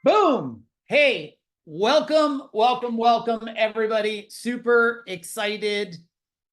Boom. Hey, welcome, everybody. Super excited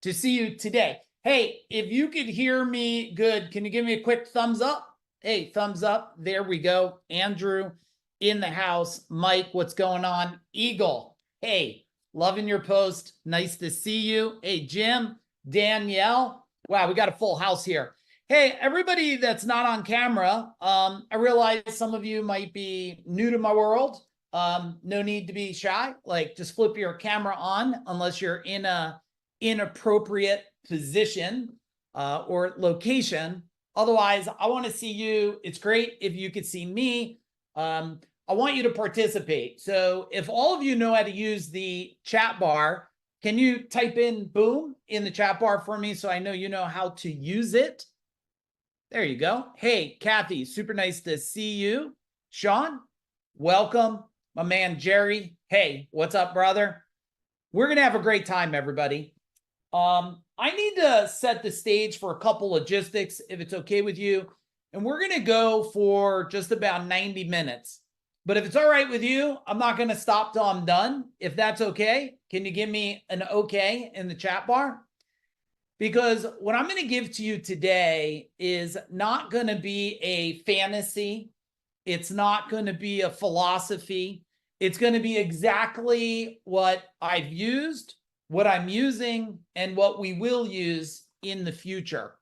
to see you today. Hey, if you could hear me good, can you give me a quick thumbs up? Hey, thumbs up. There we go. Andrew in the house. Mike, what's going on? Eagle. Hey, loving your post. Nice to see you. Hey, Jim, Danielle. Wow, we got a full house here. Hey, everybody that's not on camera, I realize some of you might be new to my world. No need to be shy. Like, just flip your camera on unless you're in a inappropriate position or location. Otherwise, I want to see you. It's great if you could see me. I want you to participate. So if all of you know how to use the chat bar, can you type in boom in the chat bar for me so I know you know how to use it? There you go. Hey, Kathy, super nice to see you. Sean, welcome. My man, Jerry. Hey, what's up, brother? We're going to have a great time, everybody. I need to set the stage for a couple logistics, if it's okay with you. And we're going to go for just about 90 minutes. But if it's all right with you, I'm not going to stop till I'm done. If that's okay, can you give me an okay in the chat bar? Because what I'm going to give to you today is not going to be a fantasy. It's not going to be a philosophy. It's going to be exactly what I've used, what I'm using, and what we will use in the future.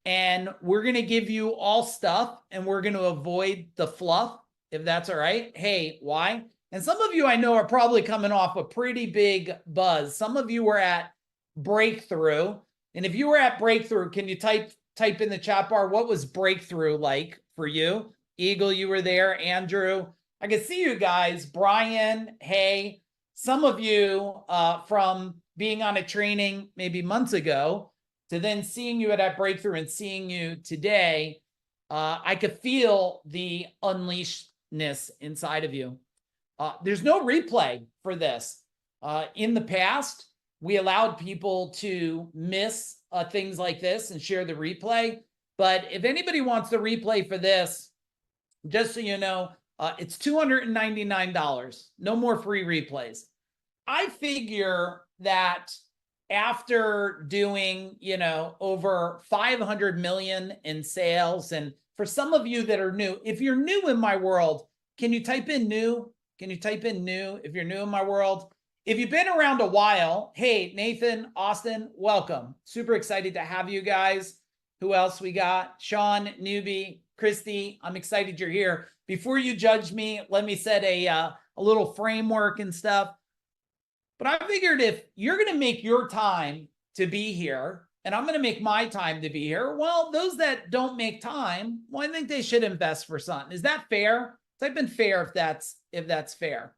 And we're going to give you all stuff, and we're going to avoid the fluff, if that's all right. Hey, why? And some of you I know are probably coming off a pretty big buzz. Some of you were at Breakthrough. And if you were at Breakthrough, can you type in the chat bar, what was Breakthrough like for you? Eagle, you were there. Andrew, I can see you guys. Brian, hey, some of you from being on a training maybe months ago to then seeing you at that Breakthrough and seeing you today, I could feel the unleashedness inside of you. There's no replay for this. In the past, we allowed people to miss things like this and share the replay. But if anybody wants the replay for this, just so you know, it's $299. No more free replays. I figure that after doing, over 500 million in sales, and for some of you that are new, if you're new in my world, can you type in new? Can you type in new if you're new in my world? If you've been around a while, hey, Nathan, Austin, welcome. Super excited to have you guys. Who else we got? Sean, newbie, Christy, I'm excited you're here. Before you judge me, let me set a little framework and stuff. But I figured if you're going to make your time to be here, and I'm going to make my time to be here, well, those that don't make time, well, I think they should invest for something. Is that fair? Type in fair if that's fair.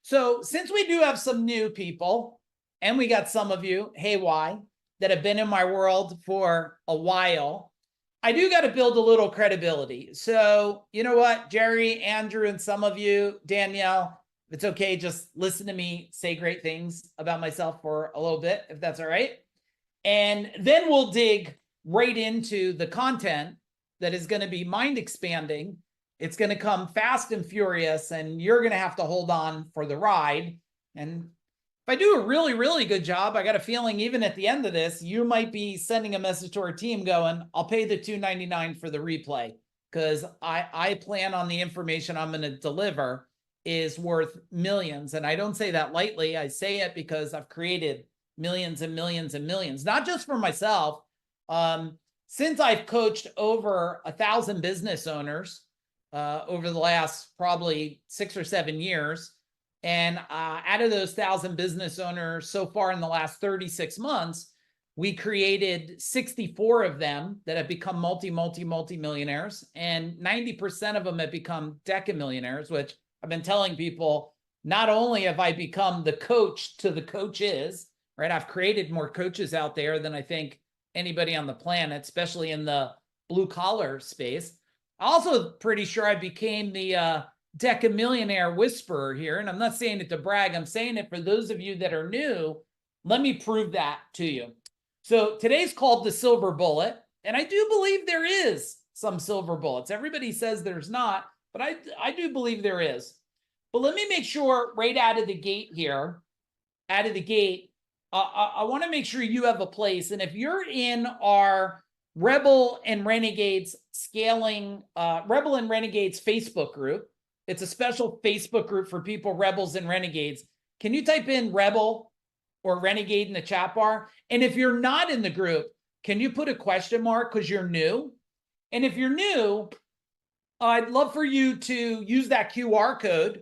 So since we do have some new people, and we got some of you, hey, why, that have been in my world for a while, I do got to build a little credibility. So you know what, Jerry, Andrew, and some of you, Danielle, if it's okay, just listen to me say great things about myself for a little bit, if that's all right. And then we'll dig right into the content that is going to be mind expanding. It's going to come fast and furious, and you're going to have to hold on for the ride. And if I do a really, really good job, I got a feeling even at the end of this, you might be sending a message to our team going, I'll pay the $299 for the replay, because I plan on the information I'm going to deliver is worth millions. And I don't say that lightly. I say it because I've created millions and millions and millions, not just for myself. Since I've coached over 1,000 business owners, over the last probably 6 or 7 years. And out of those 1,000 business owners so far in the last 36 months, we created 64 of them that have become multi-millionaires. And 90% of them have become decamillionaires, which I've been telling people, not only have I become the coach to the coaches, right? I've created more coaches out there than I think anybody on the planet, especially in the blue collar space. Also pretty sure I became the decamillionaire whisperer here. And I'm not saying it to brag. I'm saying it for those of you that are new. Let me prove that to you. So today's called the silver bullet. And I do believe there is some silver bullets. Everybody says there's not, but I do believe there is. But let me make sure right out of the gate here, I want to make sure you have a place. And if you're in our Rebel and Renegades Rebel and Renegades Facebook group, it's a special Facebook group for people, Rebels and Renegades. Can you type in Rebel or Renegade in the chat bar? And if you're not in the group, can you put a question mark because you're new? And if you're new, I'd love for you to use that QR code,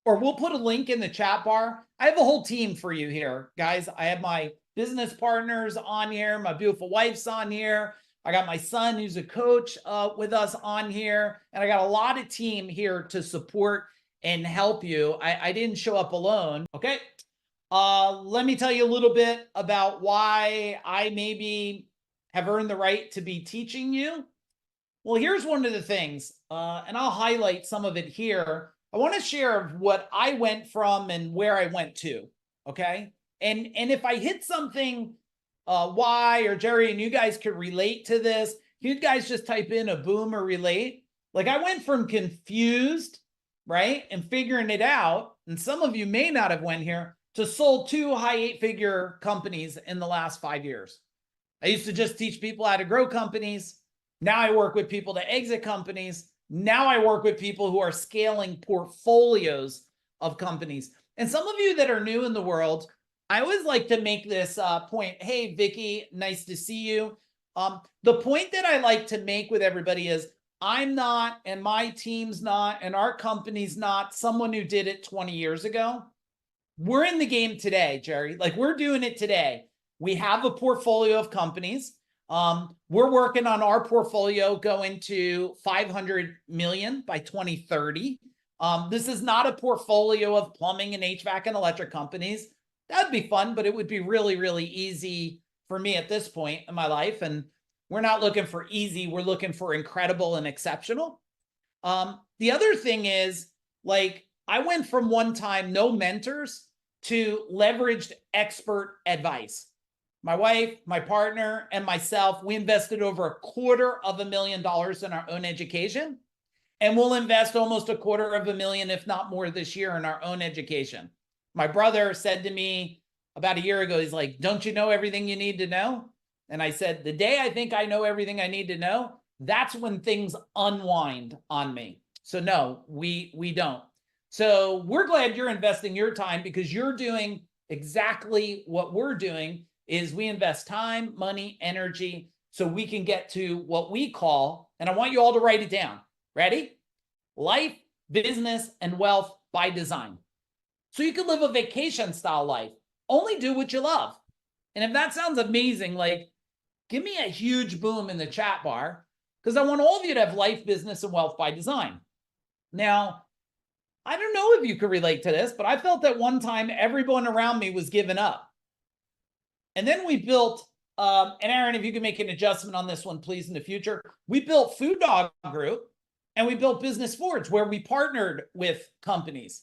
or we'll put a link in the chat bar. I have a whole team for you here, guys. I have my business partners on here. My beautiful wife's on here. I got my son who's a coach with us on here. And I got a lot of team here to support and help you. I didn't show up alone. Okay. Let me tell you a little bit about why I maybe have earned the right to be teaching you. Well, here's one of the things, and I'll highlight some of it here. I want to share what I went from and where I went to, okay? And if I hit something, why or Jerry, and you guys could relate to this, you guys just type in a boom or relate. Like I went from confused, right, and figuring it out, and some of you may not have went here, to sold 2 high 8-figure companies in the last 5 years. I used to just teach people how to grow companies. Now I work with people to exit companies. Now I work with people who are scaling portfolios of companies. And some of you that are new in the world, I always like to make this point. Hey, Vicky, nice to see you. The point that I like to make with everybody is I'm not, and my team's not, and our company's not someone who did it 20 years ago. We're in the game today, Jerry. Like we're doing it today. We have a portfolio of companies. We're working on our portfolio going to 500 million by 2030. This is not a portfolio of plumbing and HVAC and electric companies. That'd be fun, but it would be really, really easy for me at this point in my life. And we're not looking for easy. We're looking for incredible and exceptional. The other thing is, like, I went from one time, no mentors, to leveraged expert advice. My wife, my partner, and myself, we invested over $250,000 in our own education. And we'll invest almost $250,000, if not more, this year in our own education. My brother said to me about a year ago, he's like, don't you know everything you need to know? And I said, the day I think I know everything I need to know, that's when things unwind on me. So no, we don't. So we're glad you're investing your time because you're doing exactly what we're doing. Is we invest time, money, energy, so we can get to what we call, and I want you all to write it down. Ready? Life, business, and wealth by design. So you can live a vacation style life. Only do what you love. And if that sounds amazing, like give me a huge boom in the chat bar because I want all of you to have life, business, and wealth by design. Now, I don't know if you could relate to this, but I felt that one time everyone around me was giving up. And then we built, and Aaron, if you can make an adjustment on this one, please, in the future, we built Food Dog Group and we built Business Forge where we partnered with companies.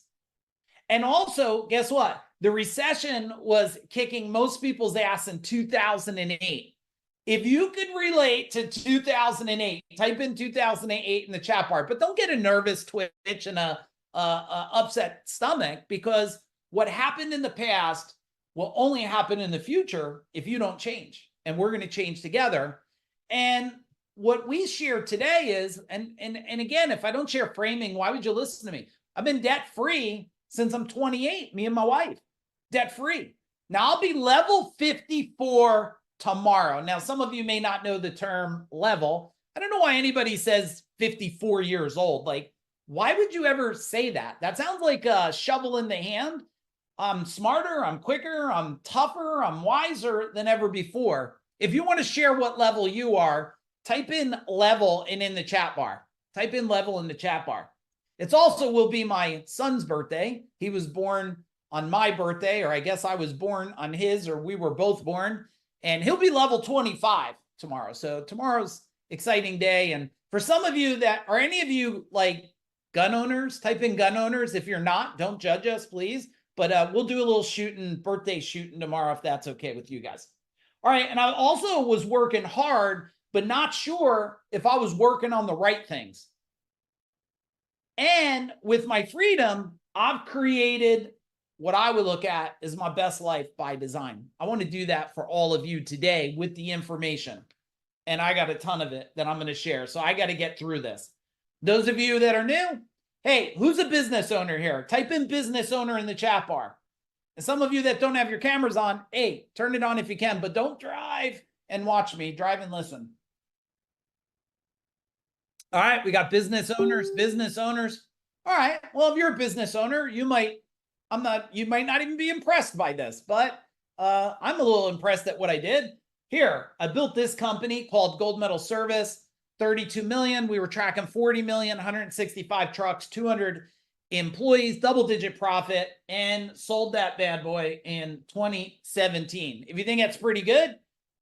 And also, guess what? The recession was kicking most people's ass in 2008. If you could relate to 2008, type in 2008 in the chat bar, but don't get a nervous twitch and a upset stomach because what happened in the past will only happen in the future if you don't change. And we're going to change together. And what we share today is, and again, if I don't share framing, why would you listen to me? I've been debt-free since I'm 28, me and my wife, debt-free. Now I'll be level 54 tomorrow. Now, some of you may not know the term level. I don't know why anybody says 54 years old. Like, why would you ever say that? That sounds like a shovel in the hand. I'm smarter, I'm quicker, I'm tougher, I'm wiser than ever before. If you want to share what level you are, type in level and in the chat bar. Type in level in the chat bar. It's also will be my son's birthday. He was born on my birthday, or I guess I was born on his, or we were both born. And he'll be level 25 tomorrow. So tomorrow's exciting day. And for some of you that are any of you like gun owners, type in gun owners. If you're not, don't judge us, please. But we'll do a little shooting, birthday shooting tomorrow, if that's okay with you guys. All right. And I also was working hard, but not sure if I was working on the right things. And with my freedom, I've created what I would look at as my best life by design. I want to do that for all of you today with the information. And I got a ton of it that I'm going to share. So I got to get through this. Those of you that are new, hey, who's a business owner here? Type in business owner in the chat bar. And some of you that don't have your cameras on, hey, turn it on if you can, but don't drive and watch me. Drive and listen. All right, we got business owners, business owners. All right, well, if you're a business owner, you might not even be impressed by this, but I'm a little impressed at what I did. Here, I built this company called Gold Medal Service, 32 million. We were tracking 40 million, 165 trucks, 200 employees, double-digit profit, and sold that bad boy in 2017. If you think that's pretty good,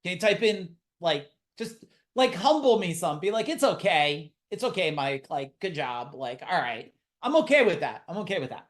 can you type in just humble me some, be like, it's okay. It's okay, Mike. Like, good job. Like, all right. I'm okay with that. I'm okay with that.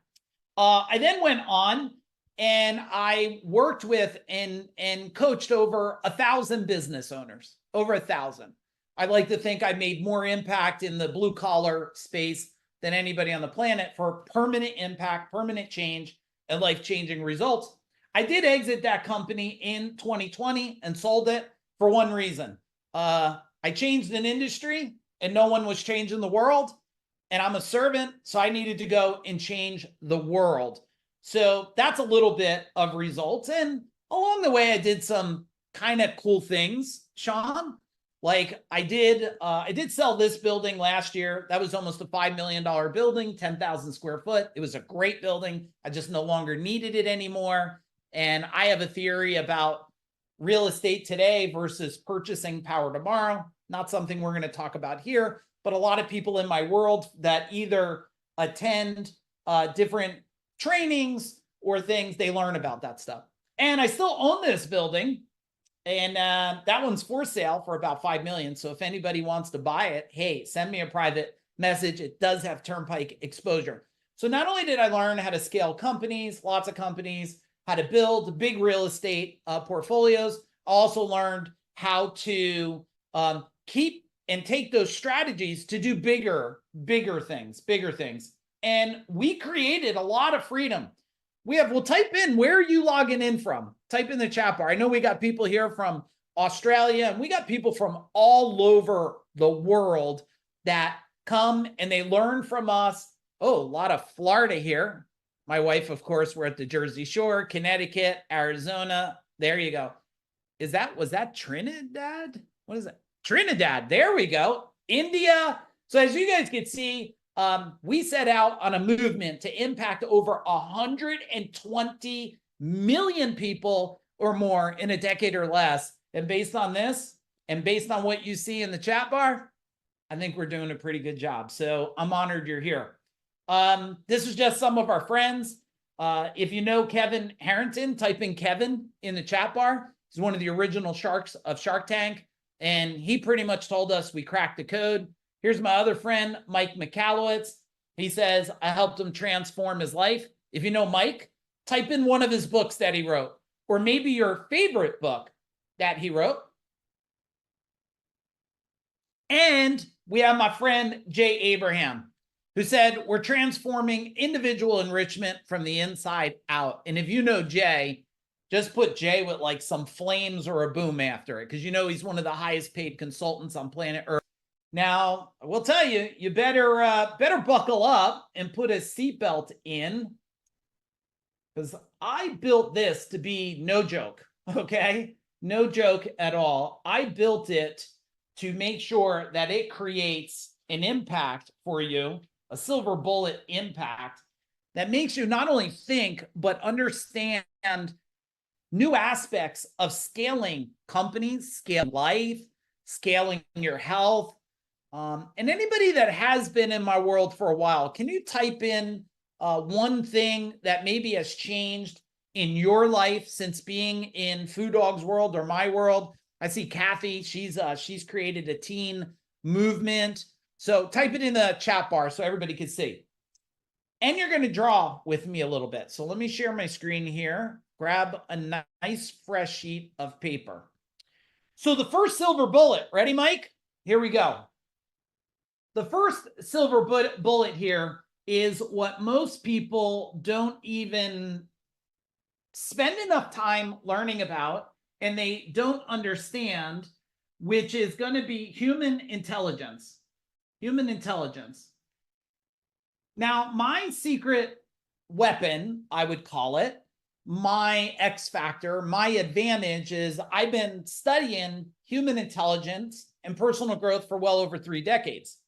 I then went on and I worked with and coached over 1,000 business owners, over 1,000. I like to think I made more impact in the blue collar space than anybody on the planet for permanent impact, permanent change, and life-changing results. I did exit that company in 2020 and sold it for one reason. I changed an industry and no one was changing the world. And I'm a servant, so I needed to go and change the world. So that's a little bit of results. And along the way, I did some kind of cool things, Sean. Like I did sell this building last year. That was almost a $5 million building, 10,000 square foot. It was a great building. I just no longer needed it anymore. And I have a theory about real estate today versus purchasing power tomorrow. Not something we're going to talk about here, but a lot of people in my world that either attend different trainings or things, they learn about that stuff. And I still own this building, and that one's for sale for about $5 million. So if anybody wants to buy it, hey, send me a private message. It does have Turnpike exposure. So not only did I learn how to scale companies, lots of companies, how to build big real estate portfolios, I also learned how to keep and take those strategies to do bigger things. And we created a lot of freedom. We'll type in, where are you logging in from? Type in the chat bar. I know we got people here from Australia, and we got people from all over the world that come and they learn from us. Oh, a lot of Florida here. My wife, of course, we're at the Jersey Shore, Connecticut, Arizona. There you go. Was that Trinidad? What is that? Trinidad. There we go. India. So as you guys can see, we set out on a movement to impact over 120 million people or more in a decade or less. And based on this, and based on what you see in the chat bar, I think we're doing a pretty good job. So I'm honored you're here. This is just some of our friends. If you know Kevin Harrington, type in Kevin in the chat bar. He's one of the original sharks of Shark Tank. And he pretty much told us we cracked the code. Here's my other friend, Mike Michalowicz. He says, I helped him transform his life. If you know Mike, type in one of his books that he wrote, or maybe your favorite book that he wrote. And we have my friend, Jay Abraham, who said, we're transforming individual enrichment from the inside out. And if you know Jay, just put Jay with like some flames or a boom after it, because you know he's one of the highest paid consultants on planet Earth. Now, I will tell you, you better buckle up and put a seatbelt in, because I built this to be no joke, okay? No joke at all. I built it to make sure that it creates an impact for you, a silver bullet impact that makes you not only think, but understand new aspects of scaling companies, scale life, scaling your health. And anybody that has been in my world for a while, can you type in one thing that maybe has changed in your life since being in Food Dog's world or my world? I see Kathy, she's created a teen movement. So type it in the chat bar so everybody can see. And you're going to draw with me a little bit. So let me share my screen here. Grab a nice fresh sheet of paper. So the first silver bullet, ready, Mike? Here we go. The first silver bullet here is what most people don't even spend enough time learning about, and they don't understand, which is going to be human intelligence. Human intelligence. Now, my secret weapon, I would call it, my X factor, my advantage is I've been studying human intelligence and personal growth for well over 3 decades.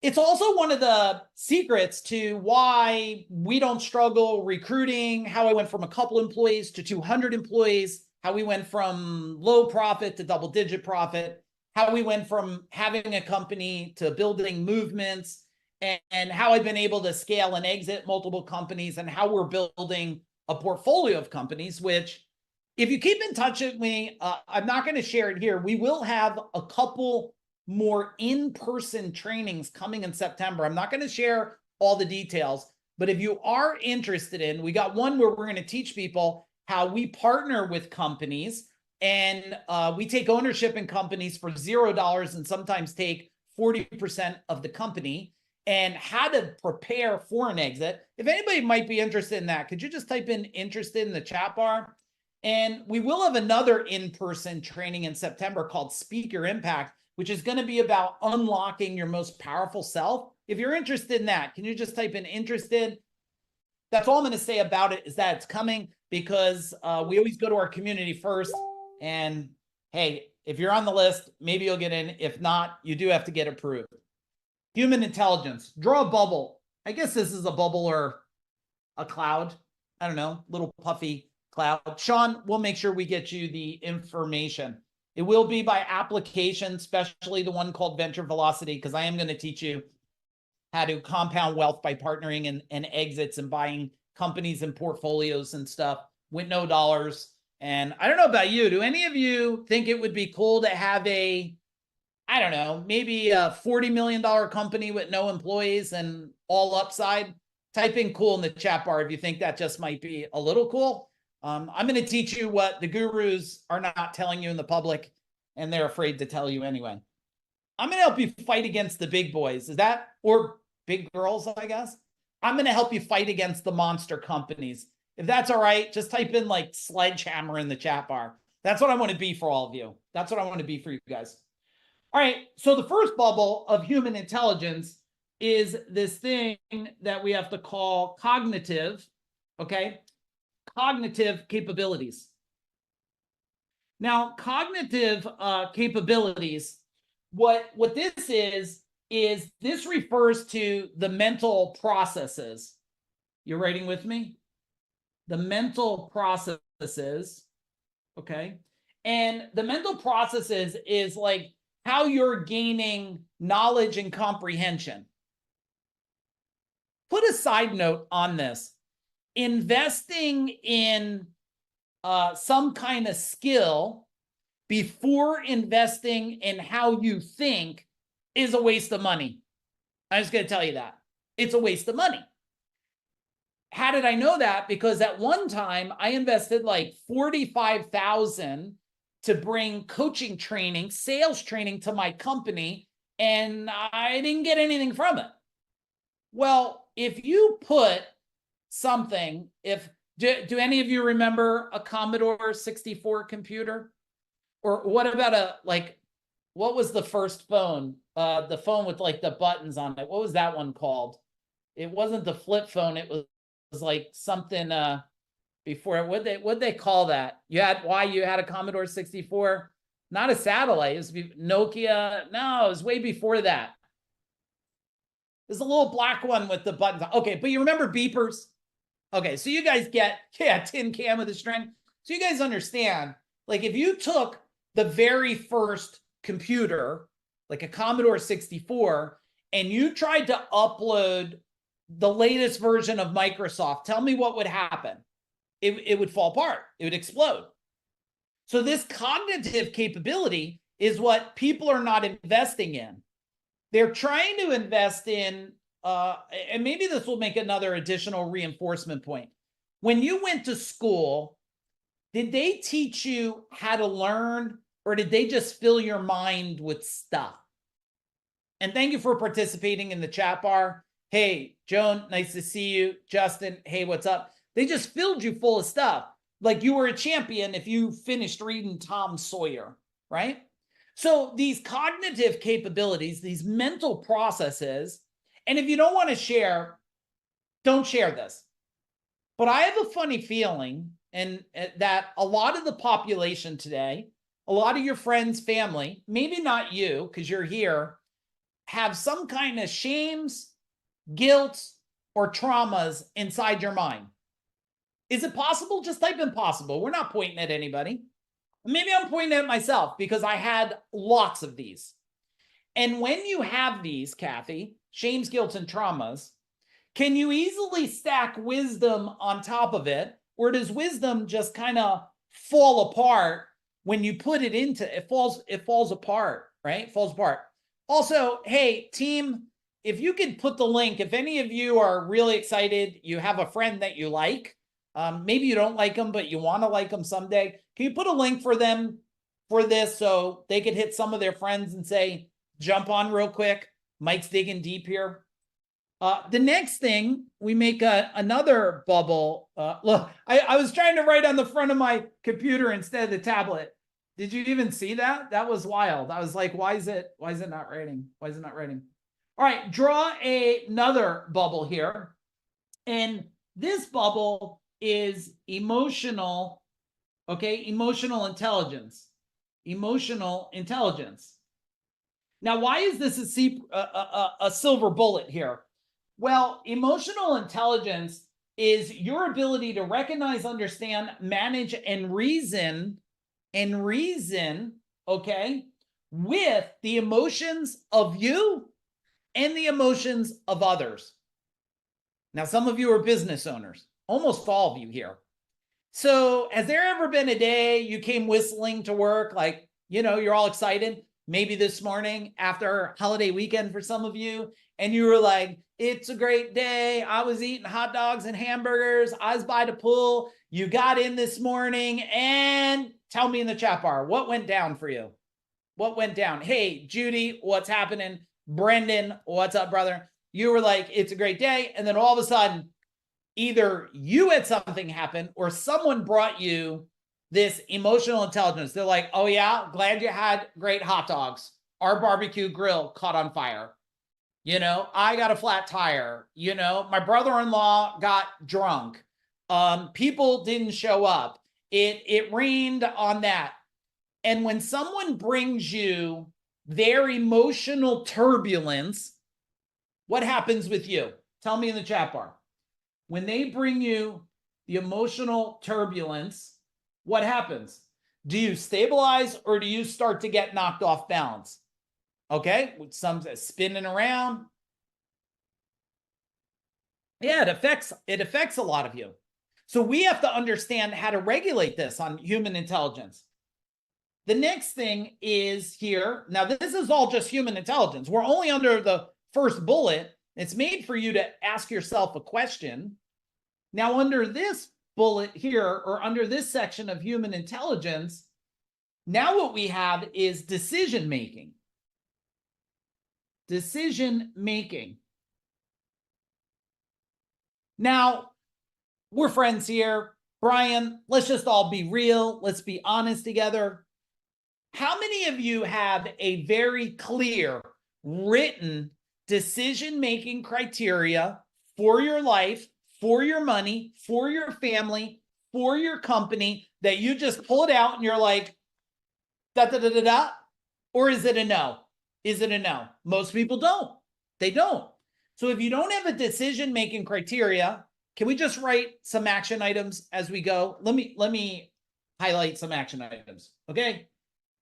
It's also one of the secrets to why we don't struggle recruiting, how I went from a couple employees to 200 employees, how we went from low profit to double-digit profit, how we went from having a company to building movements, and how I've been able to scale and exit multiple companies, and how we're building a portfolio of companies, which if you keep in touch with me, I'm not going to share it here. We will have a couple more in-person trainings coming in September. I'm not going to share all the details, but if you are interested in, we got one where we're going to teach people how we partner with companies, and we take ownership in companies for $0 and sometimes take 40% of the company, and how to prepare for an exit. If anybody might be interested in that, could you just type in interested in the chat bar? And we will have another in-person training in September called Speak Your Impact, which is going to be about unlocking your most powerful self. If you're interested in that, can you just type in interested? That's all I'm going to say about it, is that it's coming, because we always go to our community first. And hey, if you're on the list, maybe you'll get in. If not, you do have to get approved. Human intelligence. Draw a bubble. I guess this is a bubble or a cloud. I don't know, little puffy cloud. Sean, we'll make sure we get you the information. It will be by application, especially the one called Venture Velocity, because I am going to teach you how to compound wealth by partnering and exits and buying companies and portfolios and stuff with no dollars. And I don't know about you. Do any of you think it would be cool to have a, I don't know, maybe a $40 million company with no employees and all upside? Type in cool in the chat bar if you think that just might be a little cool. I'm going to teach you what the gurus are not telling you in the public, and they're afraid to tell you anyway. I'm going to help you fight against the big boys. Is that, or big girls, I guess? I'm going to help you fight against the monster companies. If that's all right, just type in like sledgehammer in the chat bar. That's what I want to be for all of you. That's what I want to be for you guys. All right. So the first bubble of human intelligence is this thing that we have to call cognitive, okay? Cognitive capabilities. Now, cognitive capabilities, what this is this refers to the mental processes. You're writing with me? The mental processes, okay? And the mental processes is like how you're gaining knowledge and comprehension. Put a side note on this. Investing in some kind of skill before investing in how you think is a waste of money. I'm just going to tell you that. It's a waste of money. How did I know that? Because at one time I invested like $45,000 to bring coaching training, sales training to my company, and I didn't get anything from it. Well, if you put something, do any of you remember a Commodore 64 computer? Or what about what was the first phone? The phone with like the buttons on it. What was that one called? It wasn't the flip phone. It was like something before. What'd they call that? You had a Commodore 64? Not a satellite. It was Nokia. No, it was way before that. There's a little black one with the buttons. Okay, but you remember beepers? Okay, so you guys get, tin can with a string. So you guys understand, like if you took the very first computer, like a Commodore 64, and you tried to upload the latest version of Microsoft, tell me what would happen. It would fall apart. It would explode. So this cognitive capability is what people are not investing in. They're trying to invest in, and maybe this will make another additional reinforcement point. When you went to school, did they teach you how to learn, or did they just fill your mind with stuff? And thank you for participating in the chat bar. Hey, Joan, nice to see you. Justin, hey, what's up? They just filled you full of stuff. Like you were a champion if you finished reading Tom Sawyer, right? So these cognitive capabilities, these mental processes, and if you don't want to share, don't share this. But I have a funny feeling and that a lot of the population today, a lot of your friends, family, maybe not you because you're here, have some kind of shames, guilt, or traumas inside your mind. Is it possible? Just type impossible. We're not pointing at anybody. Maybe I'm pointing at myself because I had lots of these. And when you have these, Kathy, shames, guilt, and traumas, can you easily stack wisdom on top of it? Or does wisdom just kind of fall apart when you put it into it? Falls apart, right? Falls apart. Also, hey, team, if you could put the link, if any of you are really excited, you have a friend that you like, maybe you don't like them, but you want to like them someday. Can you put a link for them for this so they could hit some of their friends and say, jump on real quick? Mike's digging deep here. The next thing, we make another bubble. Look, I was trying to write on the front of my computer instead of the tablet. Did you even see that? That was wild. I was like, why is it not writing? Why is it not writing? All right, draw another bubble here. And this bubble is emotional, okay? Emotional intelligence. Emotional intelligence. Now, why is this a silver bullet here? Well, emotional intelligence is your ability to recognize, understand, manage, and reason, okay, with the emotions of you and the emotions of others. Now, some of you are business owners, almost all of you here. So has there ever been a day you came whistling to work, like, you're all excited? Maybe this morning after holiday weekend for some of you, and you were like, it's a great day. I was eating hot dogs and hamburgers. I was by the pool. You got in this morning, and tell me in the chat bar, what went down for you? What went down? Hey, Judy, what's happening? Brendan, what's up, brother? You were like, it's a great day. And then all of a sudden, either you had something happen or someone brought you this emotional intelligence. They're like, oh yeah, glad you had great hot dogs. Our barbecue grill caught on fire. I got a flat tire. My brother-in-law got drunk. People didn't show up. It rained on that. And when someone brings you their emotional turbulence, what happens with you? Tell me in the chat bar. When they bring you the emotional turbulence, what happens? Do you stabilize or do you start to get knocked off balance? Okay, with some spinning around. Yeah, it affects a lot of you. So we have to understand how to regulate this on human intelligence. The next thing is here. Now, this is all just human intelligence. We're only under the first bullet. It's made for you to ask yourself a question. Now, under this bullet here, or under this section of human intelligence, now what we have is decision making. Decision making. Now, we're friends here. Brian, let's just all be real. Let's be honest together. How many of you have a very clear, written decision-making criteria for your life, for your money, for your family, for your company, that you just pull it out and you're like, da, da, da, da, da? Or is it a no? Is it a no? Most people don't. They don't. So if you don't have a decision-making criteria, can we just write some action items as we go? Let me highlight some action items, okay?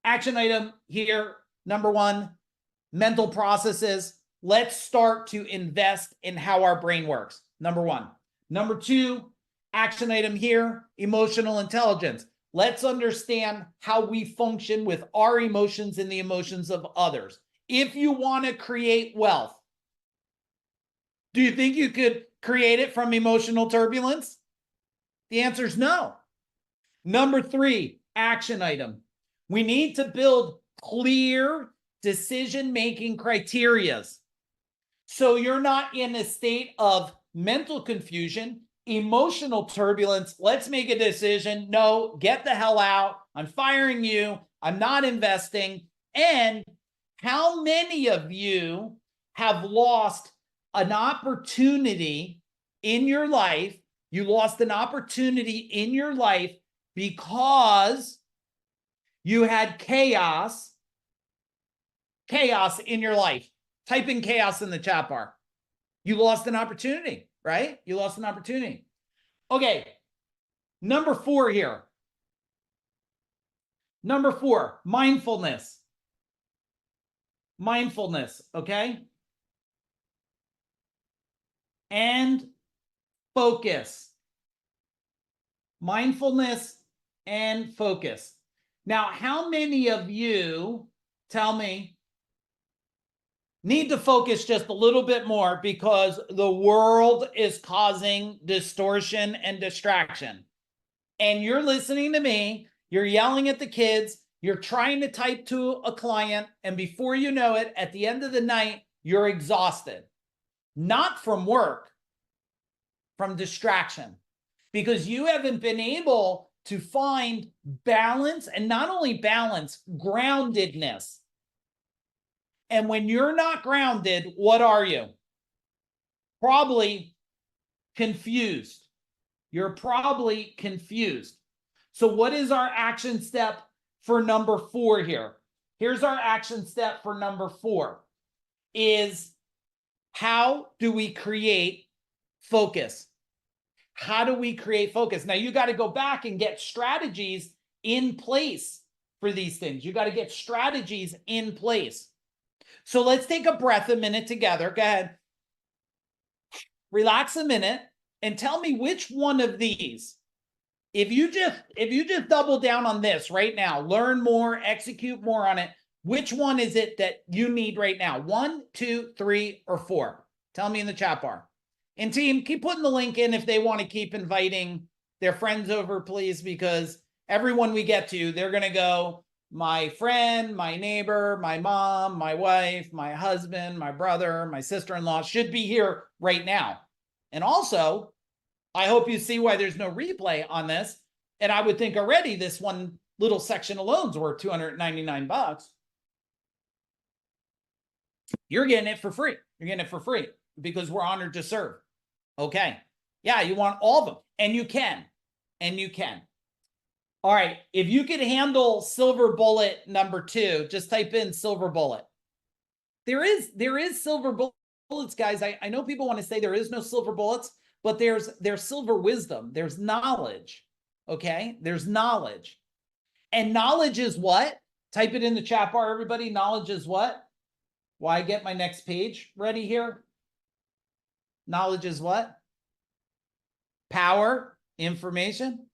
Action item here, number 1, mental processes. Let's start to invest in how our brain works. Number 1. Number 2, action item here, emotional intelligence. Let's understand how we function with our emotions and the emotions of others. If you want to create wealth, do you think you could create it from emotional turbulence? The answer is no. Number 3, action item. We need to build clear decision-making criterias. So you're not in a state of mental confusion, emotional turbulence. Let's make a decision. No, get the hell out. I'm firing you. I'm not investing. And how many of you have lost an opportunity in your life? You lost an opportunity in your life because you had chaos in your life. Type in chaos in the chat bar. You lost an opportunity, right? You lost an opportunity. Okay. Number 4 here. Number 4, mindfulness. Mindfulness, okay? And focus. Mindfulness and focus. Now, how many of you, tell me, need to focus just a little bit more because the world is causing distortion and distraction? And you're listening to me, you're yelling at the kids, you're trying to type to a client, and before you know it, at the end of the night, you're exhausted. Not from work, from distraction, because you haven't been able to find balance, and not only balance, groundedness. And when you're not grounded, what are you? Probably confused. You're probably confused. So what is our action step for number 4 here? Here's our action step for number 4 is how do we create focus? How do we create focus? Now you got to go back and get strategies in place for these things. You got to get strategies in place. So let's take a breath a minute together. Go ahead. Relax a minute and tell me which one of these, if you just double down on this right now, learn more, execute more on it, which one is it that you need right now? 1, 2, 3, or 4? Tell me in the chat bar. And team, keep putting the link in if they want to keep inviting their friends over, please, because everyone we get to, they're going to go, my friend, my neighbor, my mom, my wife, my husband, my brother, my sister-in-law should be here right now. And also, I hope you see why there's no replay on this. And I would think already this one little section alone's worth $299. You're getting it for free. You're getting it for free because we're honored to serve. Okay. Yeah, you want all of them. And you can. And you can. All right. If you could handle silver bullet number 2, just type in silver bullet. There is silver bullets, guys. I know people want to say there is no silver bullets, but there's silver wisdom. There's knowledge. Okay. There's knowledge. And knowledge is what? Type it in the chat bar, everybody. Knowledge is what? Why I get my next page ready here. Knowledge is what? Power, information.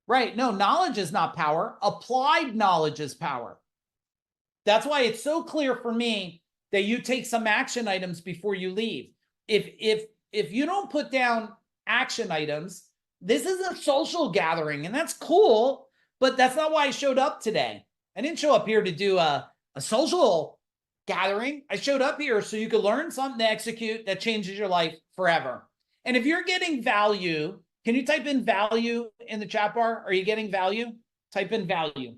Right. No, knowledge is not power. Applied knowledge is power. That's why it's so clear for me that you take some action items before you leave. If you don't put down action items, this is a social gathering and that's cool, but that's not why I showed up today. I didn't show up here to do a social gathering. I showed up here so you could learn something to execute that changes your life forever. And if you're getting value, can you type in value in the chat bar? Are you getting value? Type in value.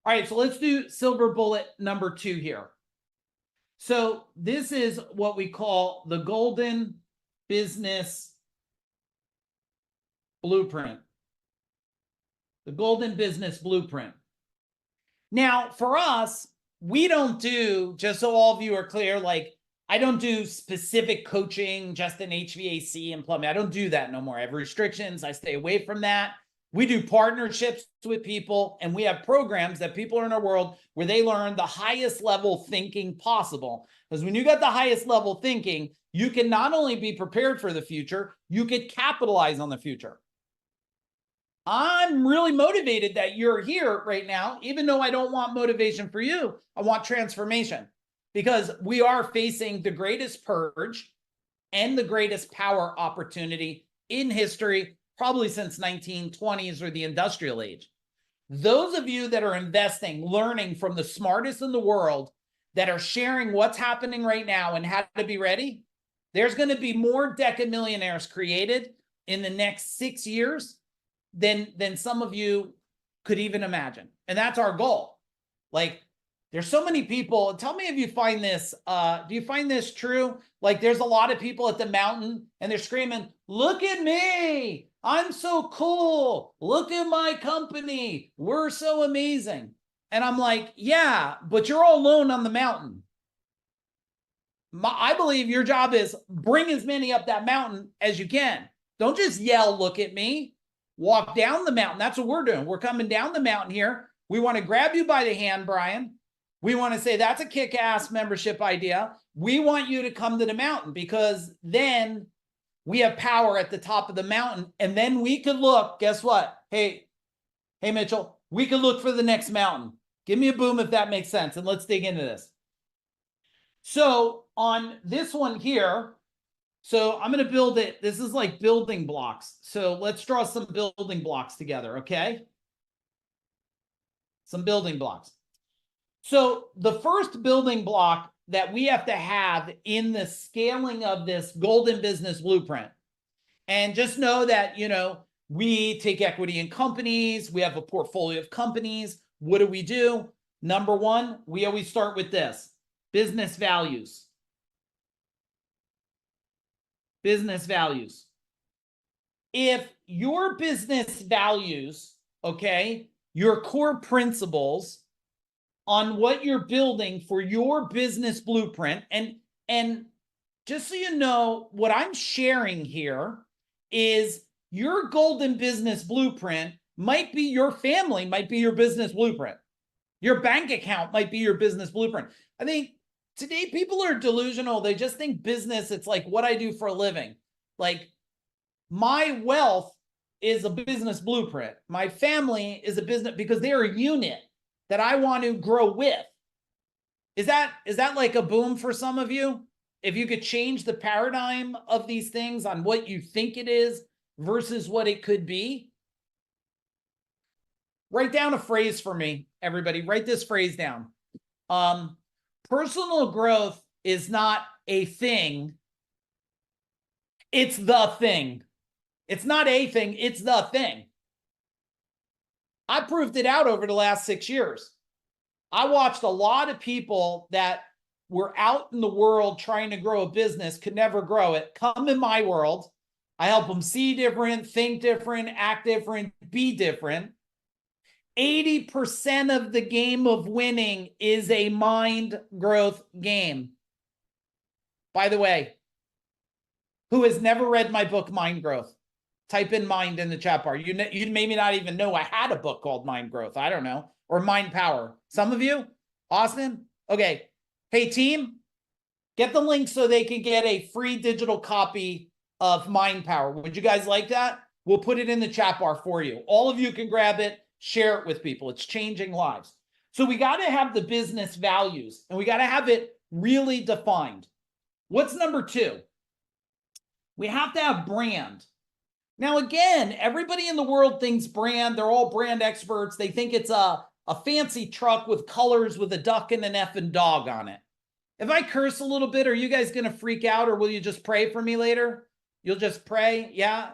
All right, so let's do silver bullet number 2 here. So this is what we call the Golden Business Blueprint. The Golden Business Blueprint. Now, for us, we don't do, just so all of you are clear, like I don't do specific coaching just in HVAC and plumbing. I don't do that no more. I have restrictions. I stay away from that. We do partnerships with people, and we have programs that people are in our world where they learn the highest level thinking possible. Because when you got the highest level thinking, you can not only be prepared for the future, you could capitalize on the future. I'm really motivated that you're here right now, even though I don't want motivation for you. I want transformation, because we are facing the greatest purge and the greatest power opportunity in history, probably since 1920s or the industrial age. Those of you that are investing, learning from the smartest in the world, that are sharing what's happening right now and how to be ready, There's going to be more Deca millionaires created in the next 6 years than some of you could even imagine. And that's our goal. Like, there's so many people. Tell me if you find this, do you find this true? Like, there's a lot of people at the mountain and they're screaming, look at me. I'm so cool. Look at my company. We're so amazing. And I'm like, yeah, but you're all alone on the mountain. I believe your job is bring as many up that mountain as you can. Don't just yell, look at me. Walk down the mountain. That's what we're doing. We're coming down the mountain here. We want to grab you by the hand, Brian. We want to say that's a kick-ass membership idea. We want you to come to the mountain because then we have power at the top of the mountain. And then we could look, guess what? Hey, Mitchell, we could look for the next mountain. Give me a boom if that makes sense. And let's dig into this. So on this one here, so I'm going to build it. This is like building blocks. So let's draw some building blocks together, okay? Some building blocks. So the first building block that we have to have in the scaling of this golden business blueprint, and just know that, you know, we take equity in companies. We have a portfolio of companies. What do? Number one, we always start with this: business values. Business values. If your business values, okay, your core principles on what you're building for your business blueprint, and just so you know, what I'm sharing here is your golden business blueprint might be your family, might be your business blueprint. Your bank account might be your business blueprint. I think today people are delusional. They just think business, it's like what I do for a living. Like, my wealth is a business blueprint. My family is a business, because they're a unit that I want to grow with. Is that like a boom for some of you? If you could change the paradigm of these things on what you think it is versus what it could be. Write down a phrase for me, everybody. Write this phrase down. Personal growth is not a thing. It's the thing. It's not a thing. It's the thing. I proved it out over the last 6 years. I watched a lot of people that were out in the world trying to grow a business, could never grow it, come in my world. I help them see different, think different, act different, be different. 80% of the game of winning is a mind growth game. By the way, who has never read my book, Mind Growth? Type in mind in the chat bar. You maybe not even know I had a book called Mind Growth. I don't know. Or Mind Power. Some of you? Austin? Okay. Hey, team, get the link so they can get a free digital copy of Mind Power. Would you guys like that? We'll put it in the chat bar for you. All of you can grab it, share it with people. It's changing lives. So we got to have the business values, and we got to have it really defined. What's number two? We have to have brand. Now, again, everybody in the world thinks brand. They're all brand experts. They think it's a fancy truck with colors with a duck and an effing dog on it. If I curse a little bit, are you guys going to freak out, or will you just pray for me later? You'll just pray? Yeah?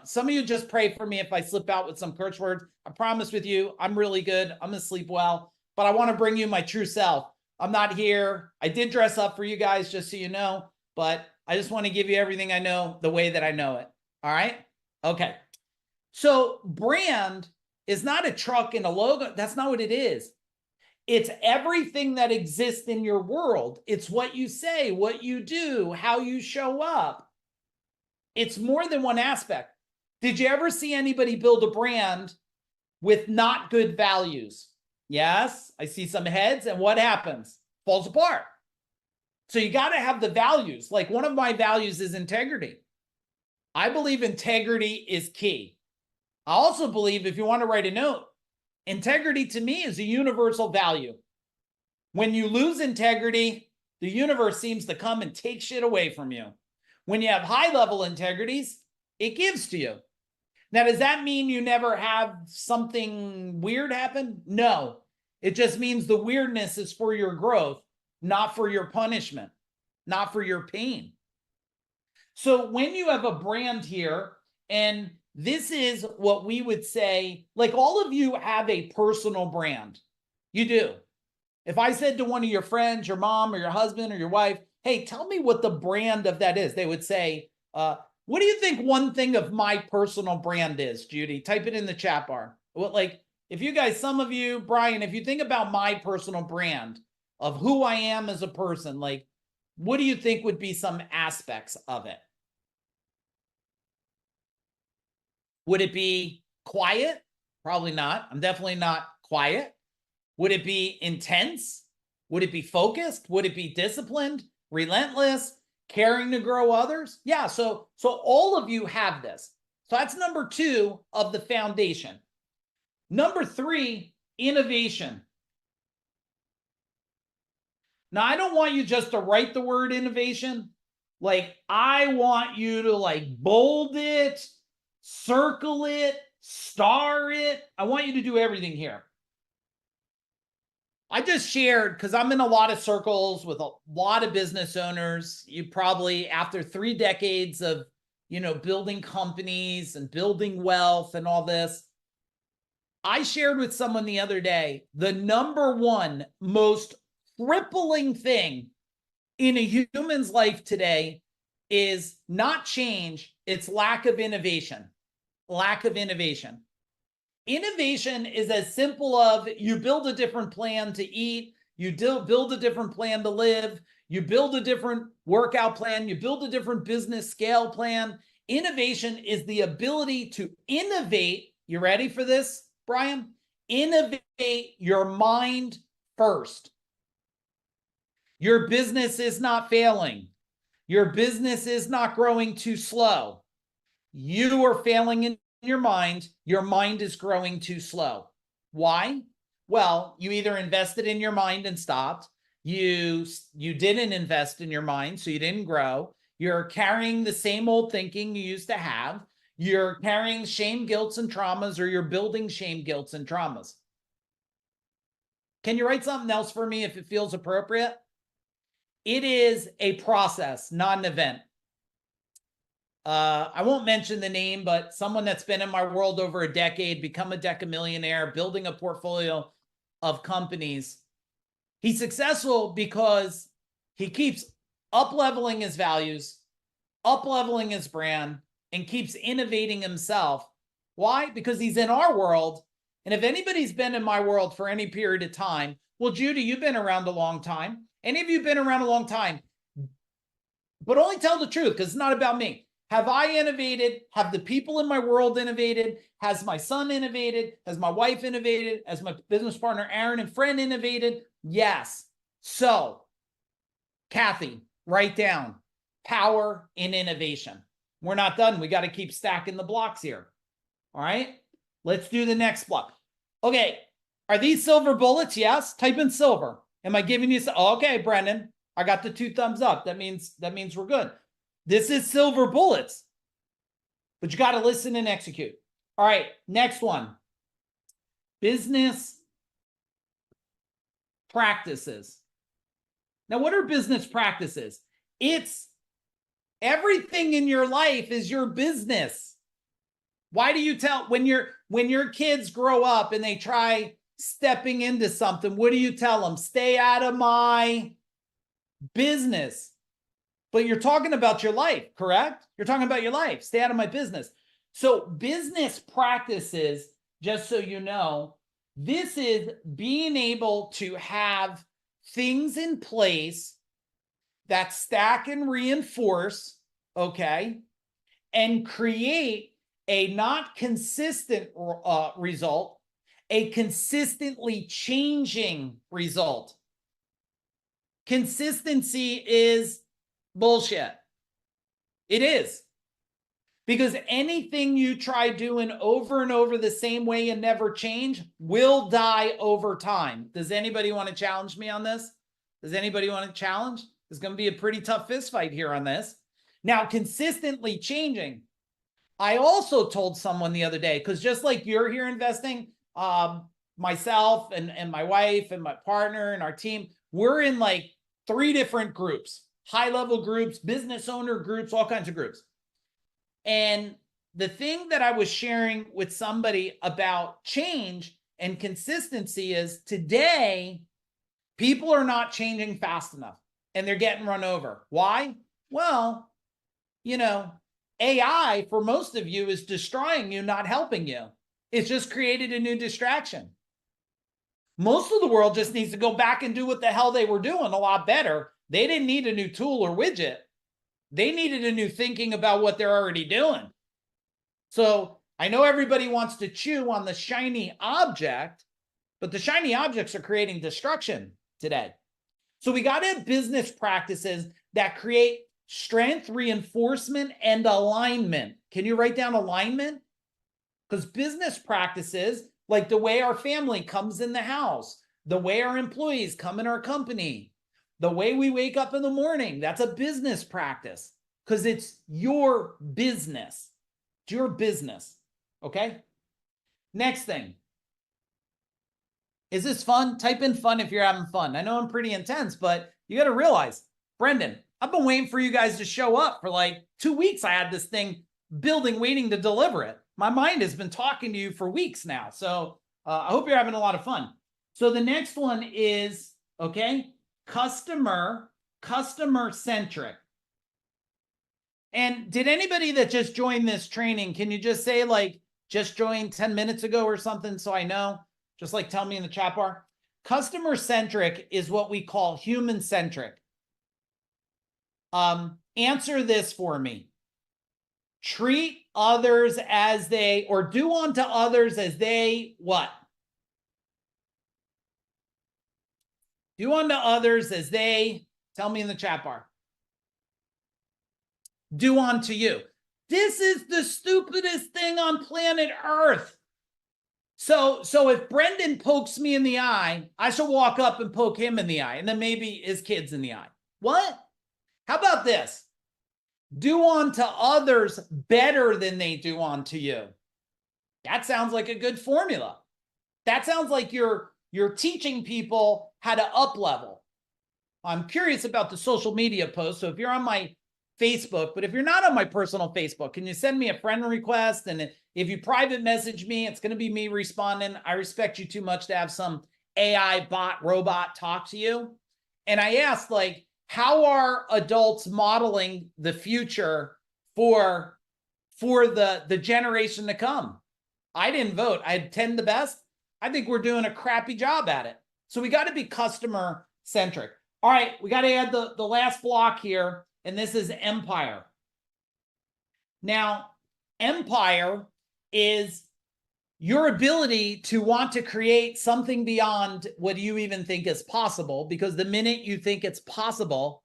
Some of you just pray for me if I slip out with some curse words. I promise with you, I'm really good. I'm going to sleep well. But I want to bring you my true self. I'm not here. I did dress up for you guys, just so you know. But I just want to give you everything I know the way that I know it. All right? Okay. So brand is not a truck and a logo. That's not what it is. It's everything that exists in your world. It's what you say, what you do, how you show up. It's more than one aspect. Did you ever see anybody build a brand with not good values? Yes, I see some heads, and what happens? Falls apart. So you got to have the values. Like, one of my values is integrity. I believe integrity is key. I also believe, if you want to write a note, integrity to me is a universal value. When you lose integrity, the universe seems to come and take shit away from you. When you have high level integrities, it gives to you. Now, does that mean you never have something weird happen? No. It just means the weirdness is for your growth, not for your punishment, not for your pain. So when you have a brand here, and this is what we would say, like all of you have a personal brand. You do. If I said to one of your friends, your mom or your husband or your wife, hey, tell me what the brand of that is, they would say, what do you think one thing of my personal brand is, Judy? Type it in the chat bar. What, like, if you guys, some of you, Brian, if you think about my personal brand of who I am as a person, like, what do you think would be some aspects of it? Would it be quiet? Probably not. I'm definitely not quiet. Would it be intense? Would it be focused? Would it be disciplined, relentless, caring to grow others? Yeah, so all of you have this. So that's number 2 of the foundation. Number 3, innovation. Now, I don't want you just to write the word innovation. Like, I want you to like bold it, circle it, star it. I want you to do everything here. I just shared, because I'm in a lot of circles with a lot of business owners. You probably, after 3 decades of, building companies and building wealth and all this, I shared with someone the other day, the number 1 most crippling thing in a human's life today is not change, it's lack of innovation. Lack of innovation. Innovation is as simple of you build a different plan to eat, you build a different plan to live, you build a different workout plan, you build a different business scale plan. Innovation is the ability to innovate. You ready for this, Brian? Innovate your mind first. Your business is not failing. Your business is not growing too slow. You are failing in your mind is growing too slow. Why? Well, you either invested in your mind and stopped. You didn't invest in your mind, so you didn't grow. You're carrying the same old thinking you used to have. You're carrying shame, guilt, and traumas, or you're building shame, guilt, and traumas. Can you write something else for me if it feels appropriate? It is a process, not an event. I won't mention the name, but someone that's been in my world over a decade, become a decamillionaire, building a portfolio of companies. He's successful because he keeps up-leveling his values, up-leveling his brand, and keeps innovating himself. Why? Because he's in our world. And if anybody's been in my world for any period of time, well, Judy, you've been around a long time. Any of you been around a long time, but only tell the truth, because it's not about me. Have I innovated? Have the people in my world innovated? Has my son innovated? Has my wife innovated? Has my business partner, Aaron, and friend innovated? Yes. So, Kathy, write down power in innovation. We're not done. We got to keep stacking the blocks here. All right. Let's do the next block. Okay. Are these silver bullets? Yes. Type in silver. Am I giving you some? Okay, Brendan. I got the 2 thumbs up. That means we're good. This is silver bullets, but you got to listen and execute. All right, next one. Business practices. Now, what are business practices? It's everything in your life is your business. Why do you tell when your kids grow up and they try stepping into something, what do you tell them? Stay out of my business. But you're talking about your life, correct? You're talking about your life. Stay out of my business. So business practices, just so you know, this is being able to have things in place that stack and reinforce, okay, and create a not consistent result, a consistently changing result. Consistency is bullshit. It is. Because anything you try doing over and over the same way and never change will die over time. Does anybody want to challenge me on this? Does anybody want to challenge? There's going to be a pretty tough fist fight here on this. Now, consistently changing. I also told someone the other day, because just like you're here investing, myself and my wife and my partner and our team, we're in like 3 different groups. high-level groups, business owner groups, all kinds of groups. And the thing that I was sharing with somebody about change and consistency is today, people are not changing fast enough and they're getting run over. Why? Well, AI for most of you is destroying you, not helping you. It's just created a new distraction. Most of the world just needs to go back and do what the hell they were doing a lot better. They didn't need a new tool or widget. They needed a new thinking about what they're already doing. So I know everybody wants to chew on the shiny object, but the shiny objects are creating destruction today. So we got to have business practices that create strength, reinforcement, and alignment. Can you write down alignment? Because business practices, like the way our family comes in the house, the way our employees come in our company, the way we wake up in the morning, that's a business practice because it's your business. It's your business. Okay? Next thing. Is this fun? Type in fun if you're having fun. I know I'm pretty intense, but you got to realize, Brendan, I've been waiting for you guys to show up for like 2 weeks. I had this thing building, waiting to deliver it. My mind has been talking to you for weeks now. So I hope you're having a lot of fun. So the next one is, okay, customer centric. And did anybody that just joined this training, can you just say like, just joined 10 minutes ago or something so I know? Just like tell me in the chat bar. Customer centric is what we call human centric. Answer this for me. Treat others as they, or do unto others as they what? Do unto others as they, tell me in the chat bar. Do unto you. This is the stupidest thing on planet Earth. So if Brendan pokes me in the eye, I should walk up and poke him in the eye, and then maybe his kids in the eye. What? How about this? Do unto others better than they do unto you. That sounds like a good formula. That sounds like you're teaching people how to up level. I'm curious about the social media post. So if you're on my Facebook, but if you're not on my personal Facebook, can you send me a friend request? And if you private message me, it's going to be me responding. I respect you too much to have some AI bot robot talk to you. And I asked, like, how are adults modeling the future for the generation to come? I didn't vote. I had 10 the best. I think we're doing a crappy job at it. So we got to be customer centric. All right, we got to add the last block here, and this is empire. Now, empire is your ability to want to create something beyond what you even think is possible, because the minute you think it's possible,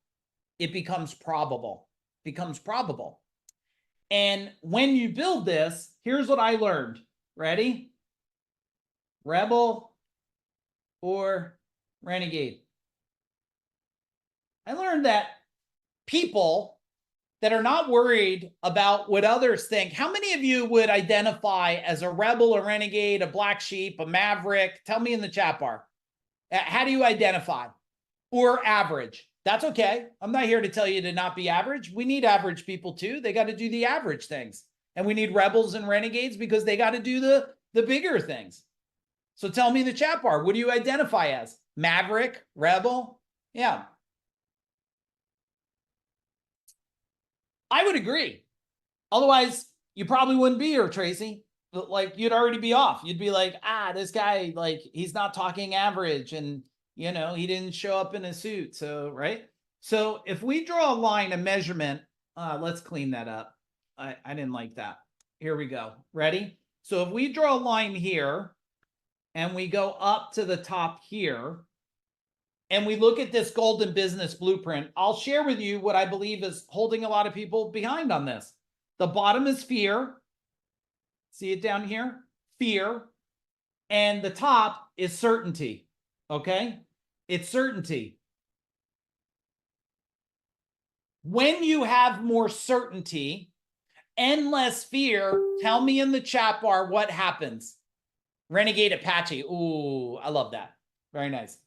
it becomes probable. And when you build this, here's what I learned. Ready? Rebel or renegade. I learned that people that are not worried about what others think. How many of you would identify as a rebel, a renegade, a black sheep, a maverick? Tell me in the chat bar. How do you identify? Or average? That's okay. I'm not here to tell you to not be average. We need average people too. They got to do the average things. And we need rebels and renegades because they got to do the bigger things. So tell me in the chat bar, what do you identify as? Maverick, rebel? Yeah. I would agree. Otherwise, you probably wouldn't be here, Tracy. Like, you'd already be off. You'd be like, this guy, like, he's not talking average, and, you know, he didn't show up in a suit. So, right? So if we draw a line, a measurement, let's clean that up. I didn't like that. Here we go. Ready? So if we draw a line here, and we go up to the top here, and we look at this golden business blueprint, I'll share with you what I believe is holding a lot of people behind on this. The bottom is fear. See it down here? Fear. And the top is certainty. Okay? It's certainty. When you have more certainty and less fear, tell me in the chat bar what happens. Renegade Apache. Ooh, I love that. Very nice.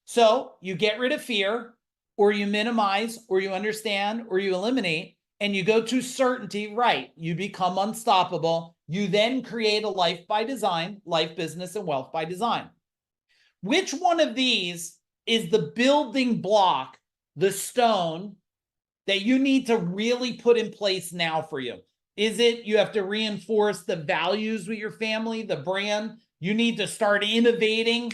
So you get rid of fear, or you minimize, or you understand, or you eliminate, and you go to certainty, right? You become unstoppable. You then create a life by design, life, business, and wealth by design. Which one of these is the building block, the stone that you need to really put in place now for you? Is it you have to reinforce the values with your family, the brand? You need to start innovating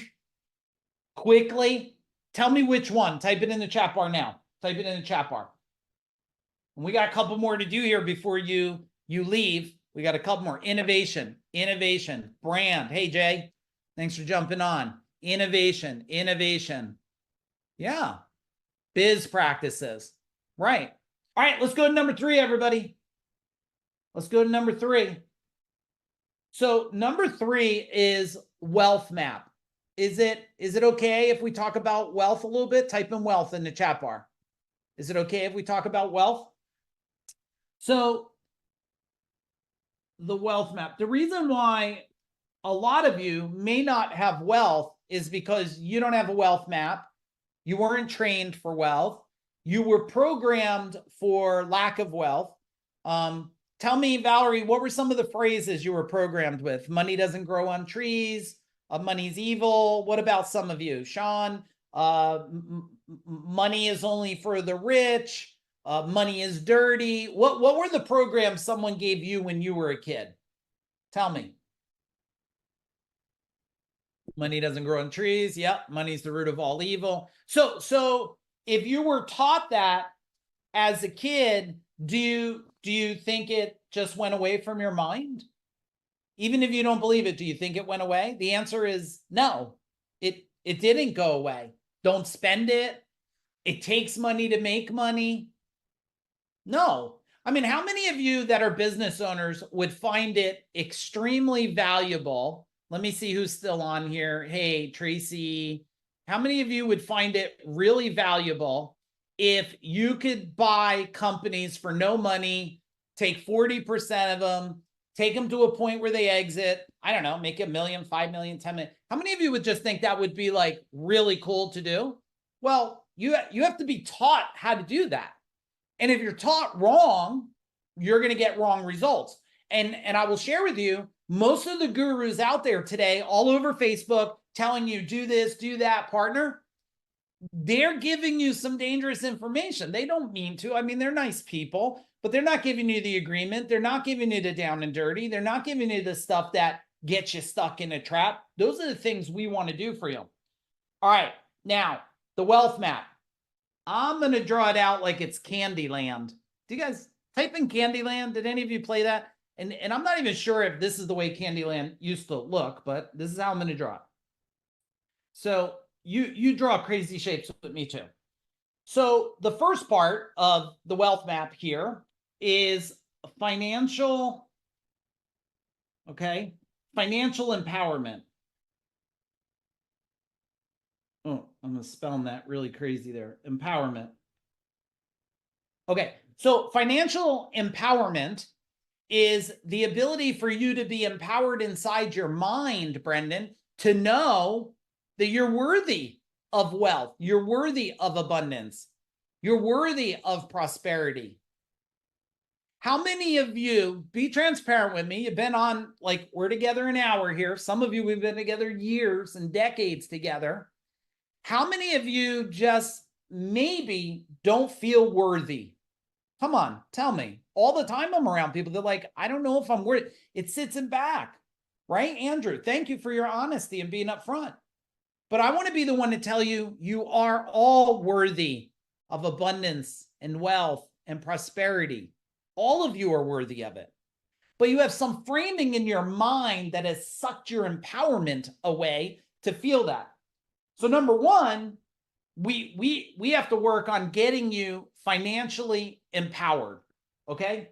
quickly? Tell me which one. Type it in the chat bar now. Type it in the chat bar. And we got a couple more to do here before you leave. We got a couple more. Innovation, brand. Hey, Jay, thanks for jumping on. Innovation. Yeah. Biz practices. Right. All right, let's go to number 3, everybody. Let's go to number 3. So number 3 is wealth map. Is it okay if we talk about wealth a little bit? Type in wealth in the chat bar. Is it okay if we talk about wealth? So the wealth map. The reason why a lot of you may not have wealth is because you don't have a wealth map. You weren't trained for wealth. You were programmed for lack of wealth. Tell me, Valerie, what were some of the phrases you were programmed with? Money doesn't grow on trees. Money's evil. What about some of you? Sean, money is only for the rich. Money is dirty. What were the programs someone gave you when you were a kid? Tell me. Money doesn't grow on trees. Yep, money's the root of all evil. So if you were taught that as a kid, do you think it just went away from your mind? Even if you don't believe it, do you think it went away? The answer is no. It didn't go away. Don't spend it. It takes money to make money. No. I mean, how many of you that are business owners would find it extremely valuable? Let me see who's still on here. Hey, Tracy. How many of you would find it really valuable if you could buy companies for no money, take 40% of them, take them to a point where they exit, I don't know, make $1 million, 5 million, 10 million. How many of you would just think that would be like really cool to do? Well, you have to be taught how to do that. And if you're taught wrong, you're going to get wrong results. And I will share with you, most of the gurus out there today, all over Facebook, telling you do this, do that, partner, they're giving you some dangerous information. They don't mean to. I mean, they're nice people, but they're not giving you the agreement. They're not giving you the down and dirty. They're not giving you the stuff that gets you stuck in a trap. Those are the things we want to do for you. All right. Now, the wealth map. I'm going to draw it out like it's Candyland. Do you guys type in Candyland? Did any of you play that? And I'm not even sure if this is the way Candyland used to look, but this is how I'm going to draw it. So you draw crazy shapes with me too. So the first part of the wealth map here is financial, financial empowerment. Oh, I'm going to spell that really crazy there. Empowerment. Okay, so financial empowerment is the ability for you to be empowered inside your mind, Brendan, to know that you're worthy of wealth. You're worthy of abundance. You're worthy of prosperity. How many of you, be transparent with me, you've been on, like, we're together an hour here. Some of you, we've been together years and decades together. How many of you just maybe don't feel worthy? Come on, tell me. All the time I'm around people, they're like, I don't know if I'm worthy. It sits in back, right? Andrew, thank you for your honesty and being upfront. But I want to be the one to tell you, you are all worthy of abundance and wealth and prosperity. All of you are worthy of it. But you have some framing in your mind that has sucked your empowerment away to feel that. So number one, we have to work on getting you financially empowered, okay?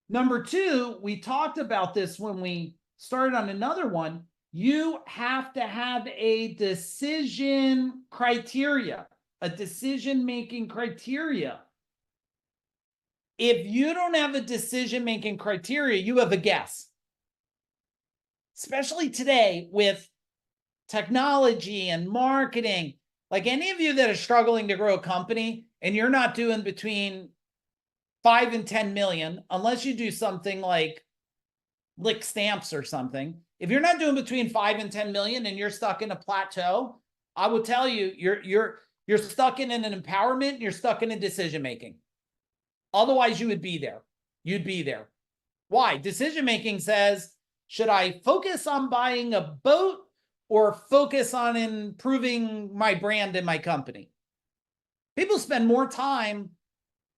Number two, we talked about this when we started on another one. You have to have a decision criteria, a decision-making criteria. If you don't have a decision-making criteria, you have a guess. Especially today with technology and marketing. Like any of you that are struggling to grow a company and you're not doing between 5 and 10 million, unless you do something like lick stamps or something. If you're not doing between 5 and 10 million and you're stuck in a plateau, I will tell you, you're stuck in an empowerment, you're stuck in a decision making. Otherwise, you would be there. You'd be there. Why? Decision making says, should I focus on buying a boat or focus on improving my brand in my company? People spend more time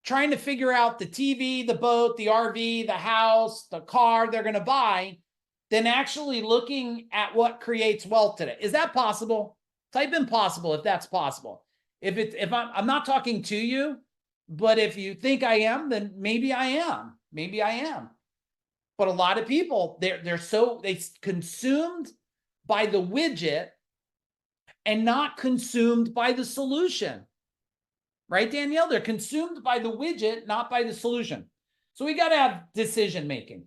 trying to figure out the TV, the boat, the RV, the house, the car they're going to buy than actually looking at what creates wealth today. Is that possible? Type in possible if that's possible. If I'm not talking to you, but if you think I am, then maybe I am. Maybe I am. But a lot of people, they're consumed by the widget and not consumed by the solution. Right, Danielle? They're consumed by the widget, not by the solution. So we got to have decision making.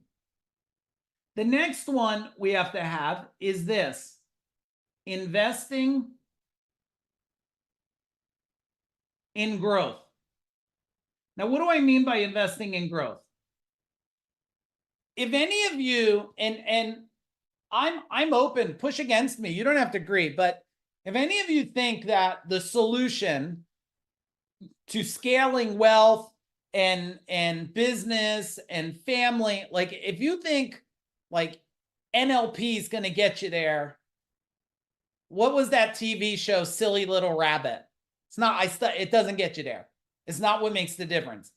The next one we have to have is this: investing in growth. Now, what do I mean by investing in growth? If any of you, and I'm open, push against me, you don't have to agree, but if any of you think that the solution to scaling wealth and business and family, like if you think like NLP is going to get you there, what was that TV show, Silly Little Rabbit? It's not, it doesn't get you there. It's not what makes the difference.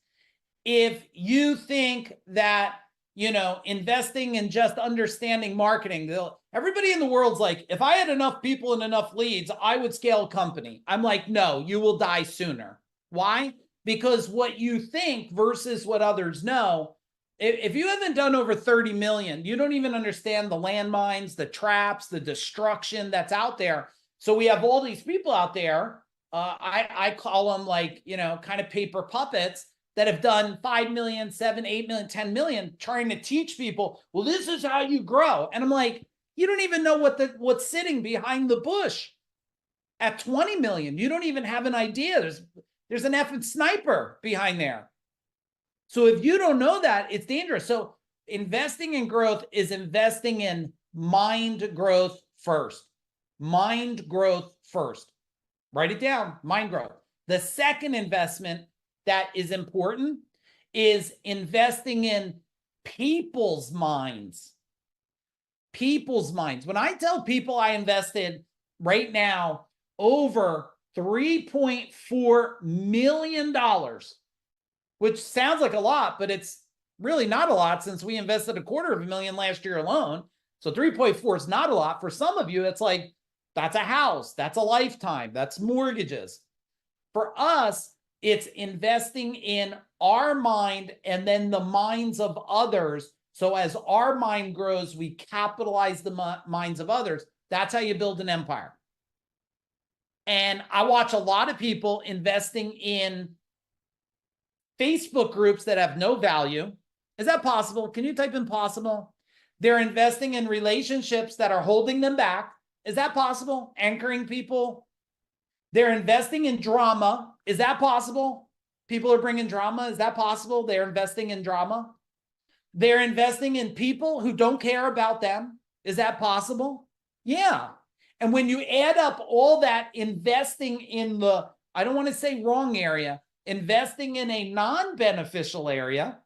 If you think that, investing in just understanding marketing, everybody in the world's like, if I had enough people and enough leads, I would scale a company. I'm like, no, you will die sooner. Why? Because what you think versus what others know. If you haven't done over 30 million, you don't even understand the landmines, the traps, the destruction that's out there. So we have all these people out there. I call them like, kind of paper puppets that have done 5 million, 7, 8 million, 10 million, trying to teach people, well, this is how you grow. And I'm like, you don't even know what's sitting behind the bush at 20 million. You don't even have an idea. There's an effing sniper behind there. So if you don't know that, it's dangerous. So investing in growth is investing in mind growth first. Mind growth first. Write it down, mind growth. The second investment that is important is investing in people's minds. People's minds. When I tell people I invested right now over $3.4 million, which sounds like a lot, but it's really not a lot since we invested $250,000 last year alone. So 3.4 is not a lot. For some of you, it's like, that's a house, that's a lifetime, that's mortgages. For us, it's investing in our mind and then the minds of others. So as our mind grows, we capitalize the minds of others. That's how you build an empire. And I watch a lot of people investing in Facebook groups that have no value. Is that possible? Can you type in possible? They're investing in relationships that are holding them back. Is that possible? Anchoring people. They're investing in drama. Is that possible? People are bringing drama. Is that possible? They're investing in drama. They're investing in people who don't care about them. Is that possible? Yeah. And when you add up all that investing in the, I don't want to say wrong area, investing in a non-beneficial area,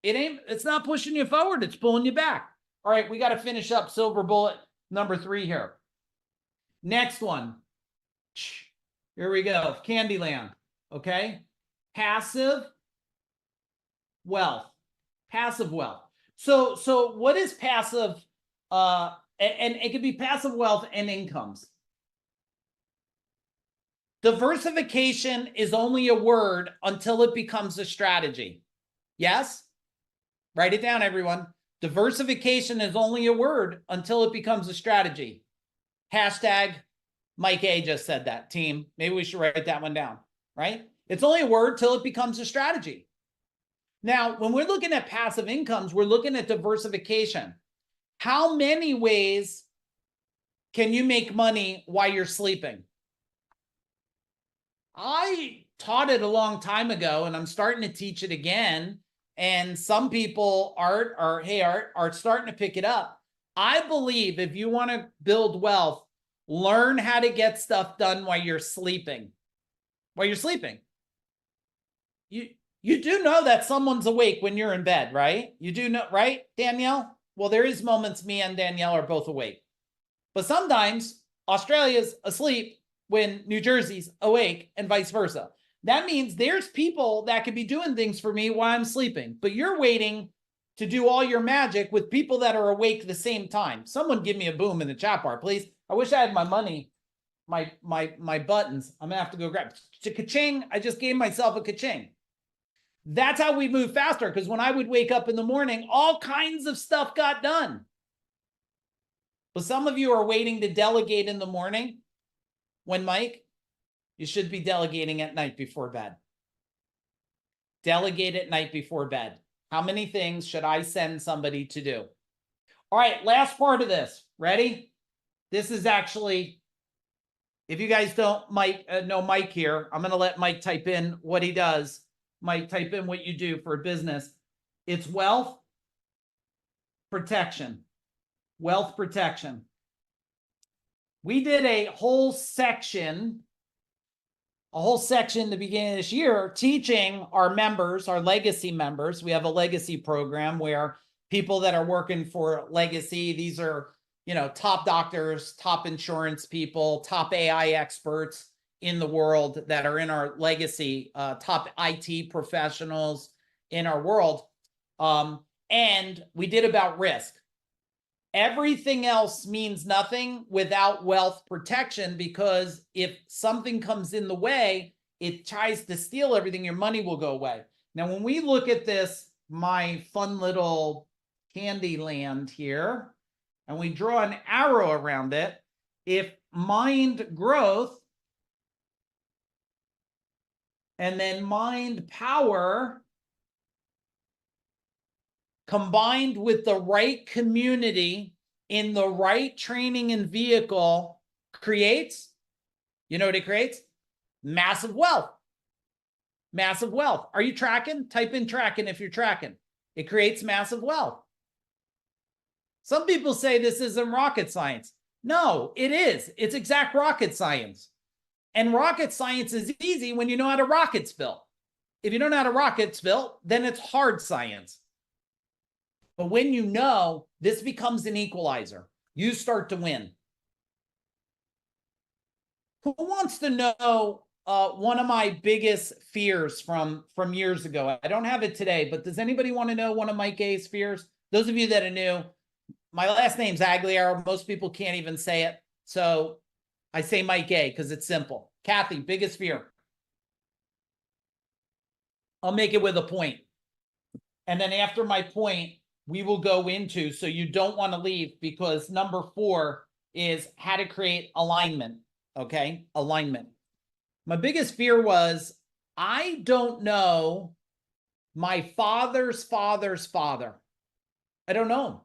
it's not pushing you forward. It's pulling you back. All right. We got to finish up silver bullet number 3 here. Next one. Here we go. Candyland. Okay. Passive wealth. Passive wealth. So what is passive? And it could be passive wealth and incomes. Diversification is only a word until it becomes a strategy. Yes? Write it down, everyone. Diversification is only a word until it becomes a strategy. Hashtag Mike A just said that, team. Maybe we should write that one down, right? It's only a word till it becomes a strategy. Now, when we're looking at passive incomes, we're looking at diversification. How many ways can you make money while you're sleeping? I taught it a long time ago, and I'm starting to teach it again. And some people are starting to pick it up. I believe if you want to build wealth, learn how to get stuff done while you're sleeping. While you're sleeping. You do know that someone's awake when you're in bed, right? You do know, right, Danielle? Well, there is moments me and Danielle are both awake. But sometimes Australia's asleep when New Jersey's awake and vice versa. That means there's people that could be doing things for me while I'm sleeping, but you're waiting to do all your magic with people that are awake at the same time. Someone give me a boom in the chat bar, please. I wish I had my money, my buttons. I'm gonna have to go grab ka-ching. I just gave myself a ka-ching. That's how we move faster, because when I would wake up in the morning, all kinds of stuff got done. But some of you are waiting to delegate in the morning. When, Mike, you should be delegating at night before bed. Delegate at night before bed. How many things should I send somebody to do? All right, last part of this. Ready? This is actually, if you guys don't know Mike here, I'm going to let Mike type in what he does. Mike, type in what you do for a business. It's wealth protection. Wealth protection. We did a whole section at the beginning of this year teaching our members, our legacy members. We have a legacy program where people that are working for legacy, these are, top doctors, top insurance people, top AI experts in the world that are in our legacy, top IT professionals in our world. And we did about risk. Everything else means nothing without wealth protection, because if something comes in the way, it tries to steal everything, your money will go away. Now, when we look at this, my fun little candy land here, and we draw an arrow around it, if mind growth and then mind power combined with the right community in the right training and vehicle creates, you know what it creates? Massive wealth. Massive wealth. Are you tracking? Type in tracking if you're tracking. It creates massive wealth. Some people say this isn't rocket science. No, it is. It's exact rocket science. And rocket science is easy when you know how to rocket's built. If you don't know how to rocket's built, then it's hard science. But when you know, this becomes an equalizer. You start to win. Who wants to know one of my biggest fears from years ago? I don't have it today, but does anybody want to know one of Mike A's fears? Those of you that are new, my last name's Aguilera. Most people can't even say it. So I say Mike A because it's simple. Kathy, biggest fear. I'll make it with a point. And then after my point, we will go into, so you don't want to leave, because number 4 is how to create alignment. Okay, alignment. My biggest fear was, I don't know my father's father's father. I don't know him.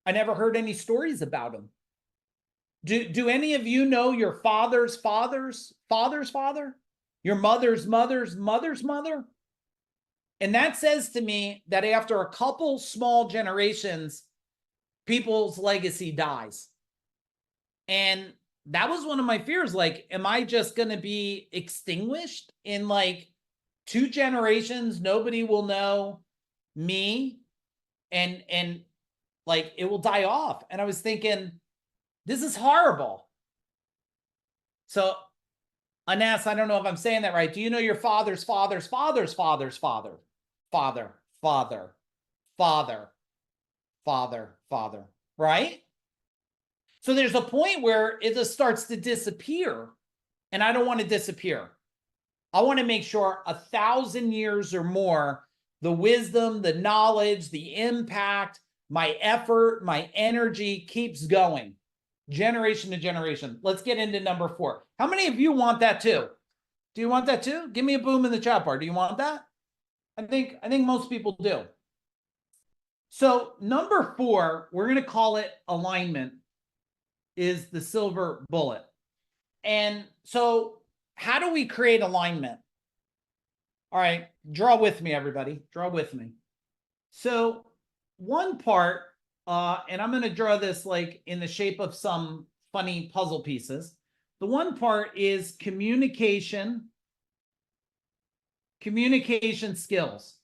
I never heard any stories about him. Do any of you know your father's father's father's father? Your mother's mother's mother's mother? And that says to me that after a couple small generations, people's legacy dies. And that was one of my fears. Like, am I just going to be extinguished in like 2 generations? Nobody will know me, and like it will die off. And I was thinking, this is horrible. So, Anas, I don't know if I'm saying that right. Do you know your father's father's father's father's father? Father, father, father, father, father, right? So there's a point where it just starts to disappear, and I don't want to disappear. I want to make sure 1,000 years or more, the wisdom, the knowledge, the impact, my effort, my energy keeps going generation to generation. Let's get into number 4. How many of you want that too? Do you want that too? Give me a boom in the chat bar. Do you want that? I think most people do. So number 4, we're going to call it alignment, is the silver bullet. And so how do we create alignment? All right, draw with me, everybody. Draw with me. So one part, and I'm going to draw this like in the shape of some funny puzzle pieces. The one part is communication skills.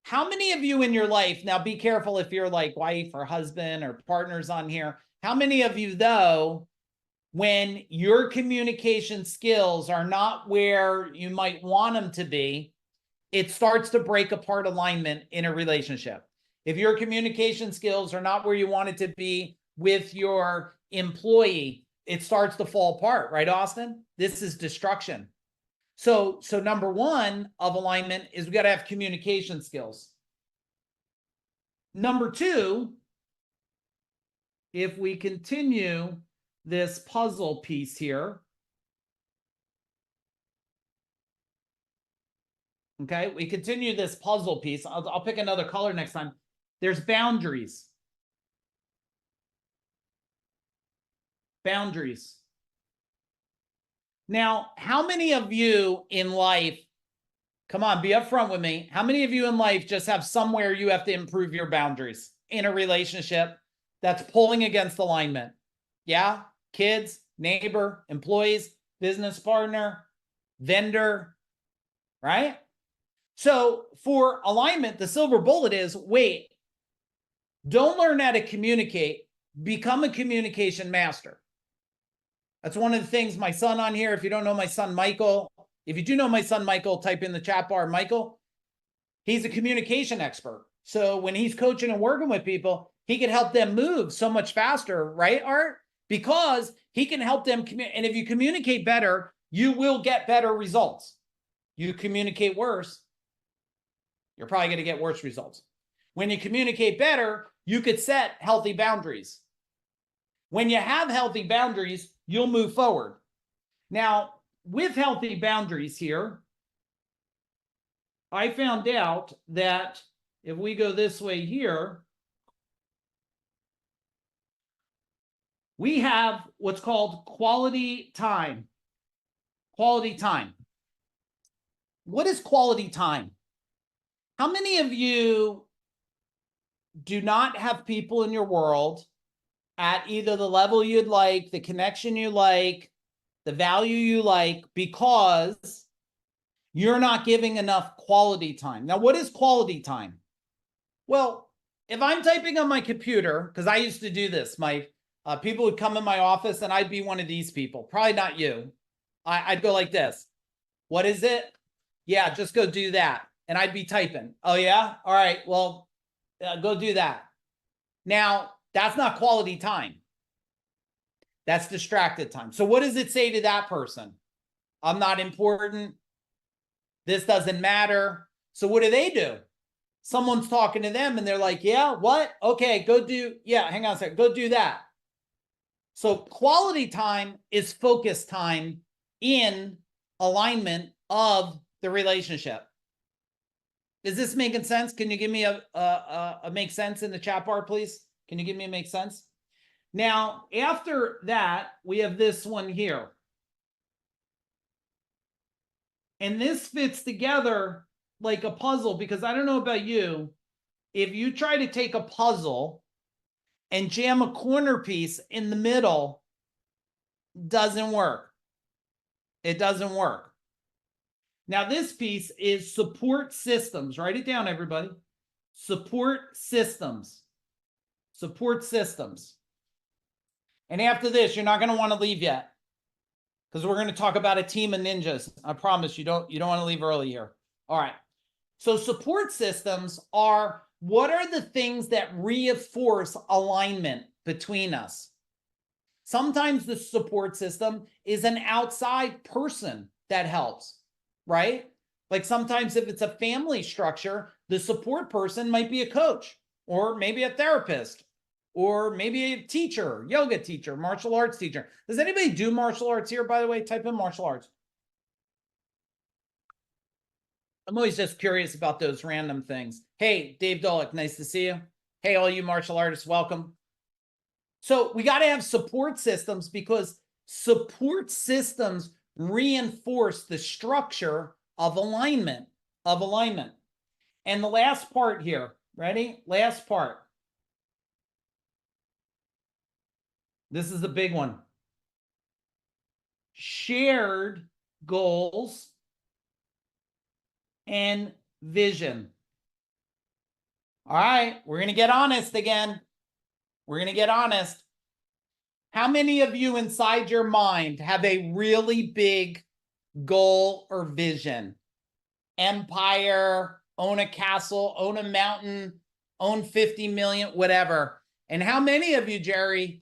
How many of you in your life, now be careful if you're like wife or husband or partners on here, how many of you though, when your communication skills are not where you might want them to be, it starts to break apart alignment in a relationship? If your communication skills are not where you want it to be with your employee, it starts to fall apart, right, Austin? This is destruction. So number one of alignment is we got to have communication skills. Number two, if we continue this puzzle piece here, okay, we continue this puzzle piece. I'll pick another color next time. There's boundaries. Boundaries. Now, how many of you in life, come on, be upfront with me. How many of you in life just have somewhere you have to improve your boundaries in a relationship that's pulling against alignment? Yeah, kids, neighbor, employees, business partner, vendor, right? So for alignment, the silver bullet is, wait, don't learn how to communicate, become a communication master. That's one of the things my son on here, if you don't know my son, Michael, if you do know my son, Michael, type in the chat bar, Michael, he's a communication expert. So when he's coaching and working with people, he can help them move so much faster, right, Art? Because he can help them. And if you communicate better, you will get better results. You communicate worse, you're probably going to get worse results. When you communicate better, you could set healthy boundaries. When you have healthy boundaries, you'll move forward. Now, with healthy boundaries here, I found out that if we go this way here, we have what's called quality time. Quality time. What is quality time? How many of you do not have people in your world at either the level you'd like, the connection you like, the value you like, because you're not giving enough quality time? Now, what is quality time? Well, if I'm typing on my computer, because I used to do this, people would come in my office and I'd be one of these people, probably not you. I'd go like this. What is it? Yeah, just go do that. And I'd be typing. Oh yeah? All right, well, go do that. Now, that's not quality time. That's distracted time. So what does it say to that person? I'm not important. This doesn't matter. So what do? Someone's talking to them and they're like, yeah, what? Okay, go do, yeah, hang on a second, go do that. So quality time is focus time in alignment of the relationship. Is this making sense? Can you give me a make sense in the chat bar, please? Can you give me a make sense? Now, after that, we have this one here. And this fits together like a puzzle, because I don't know about you, if you try to take a puzzle and jam a corner piece in the middle, doesn't work. It doesn't work. Now, this piece is support systems. Write it down, everybody. Support systems. Support systems. And after this, you're not going to want to leave yet, because we're going to talk about a team of ninjas. I promise you don't want to leave early here. All right. So support systems are, what are the things that reinforce alignment between us? Sometimes the support system is an outside person that helps, right? Like sometimes if it's a family structure, the support person might be a coach, or maybe a therapist, or maybe a teacher, yoga teacher, martial arts teacher. Does anybody do martial arts here, by the way? Type in martial arts. I'm always just curious about those random things. Hey, Dave Dolick, nice to see you. Hey, all you martial artists, welcome. So we got to have support systems, because support systems reinforce the structure of alignment, And the last part here, ready? Last part. This is the big one. Shared goals and vision. All right, we're going to get honest again. We're going to get honest. How many of you inside your mind have a really big goal or vision? Empire, own a castle, own a mountain, own 50 million, whatever. And how many of you, Jerry,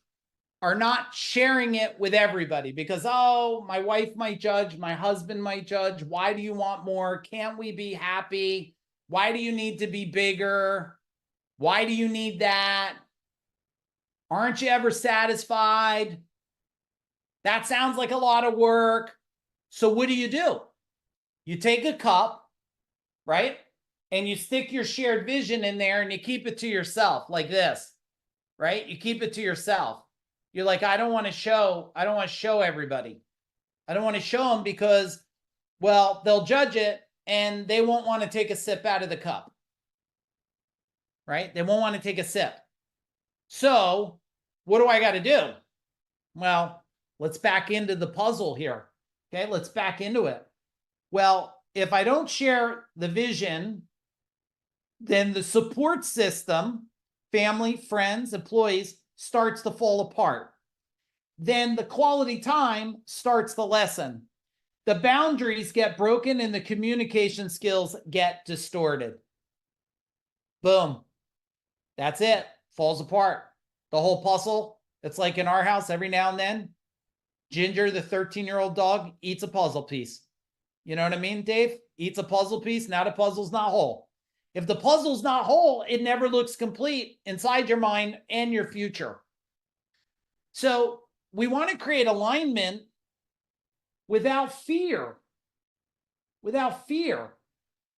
are not sharing it with everybody because, oh, my wife might judge, my husband might judge. Why do you want more? Can't we be happy? Why do you need to be bigger? Why do you need that? Aren't you ever satisfied? That sounds like a lot of work. So what do? You take a cup, right? And you stick your shared vision in there and you keep it to yourself like this, right? You keep it to yourself. You're like, I don't want to show everybody. I don't want to show them because, well, they'll judge it and they won't want to take a sip out of the cup, right? They won't want to take a sip. So what do I got to do? Well, let's back into the puzzle here. Okay, let's back into it. Well, if I don't share the vision, then the support system, family, friends, employees, starts to fall apart. Then the quality time starts to lessen. The boundaries get broken and the communication skills get distorted. Boom. That's it. Falls apart. The whole puzzle. It's like in our house every now and then, Ginger, the 13-year-old dog, eats a puzzle piece. You know what I mean, Dave? Eats a puzzle piece. Now the puzzle's not whole. If the puzzle's not whole, it never looks complete inside your mind and your future. So we want to create alignment without fear. Without fear.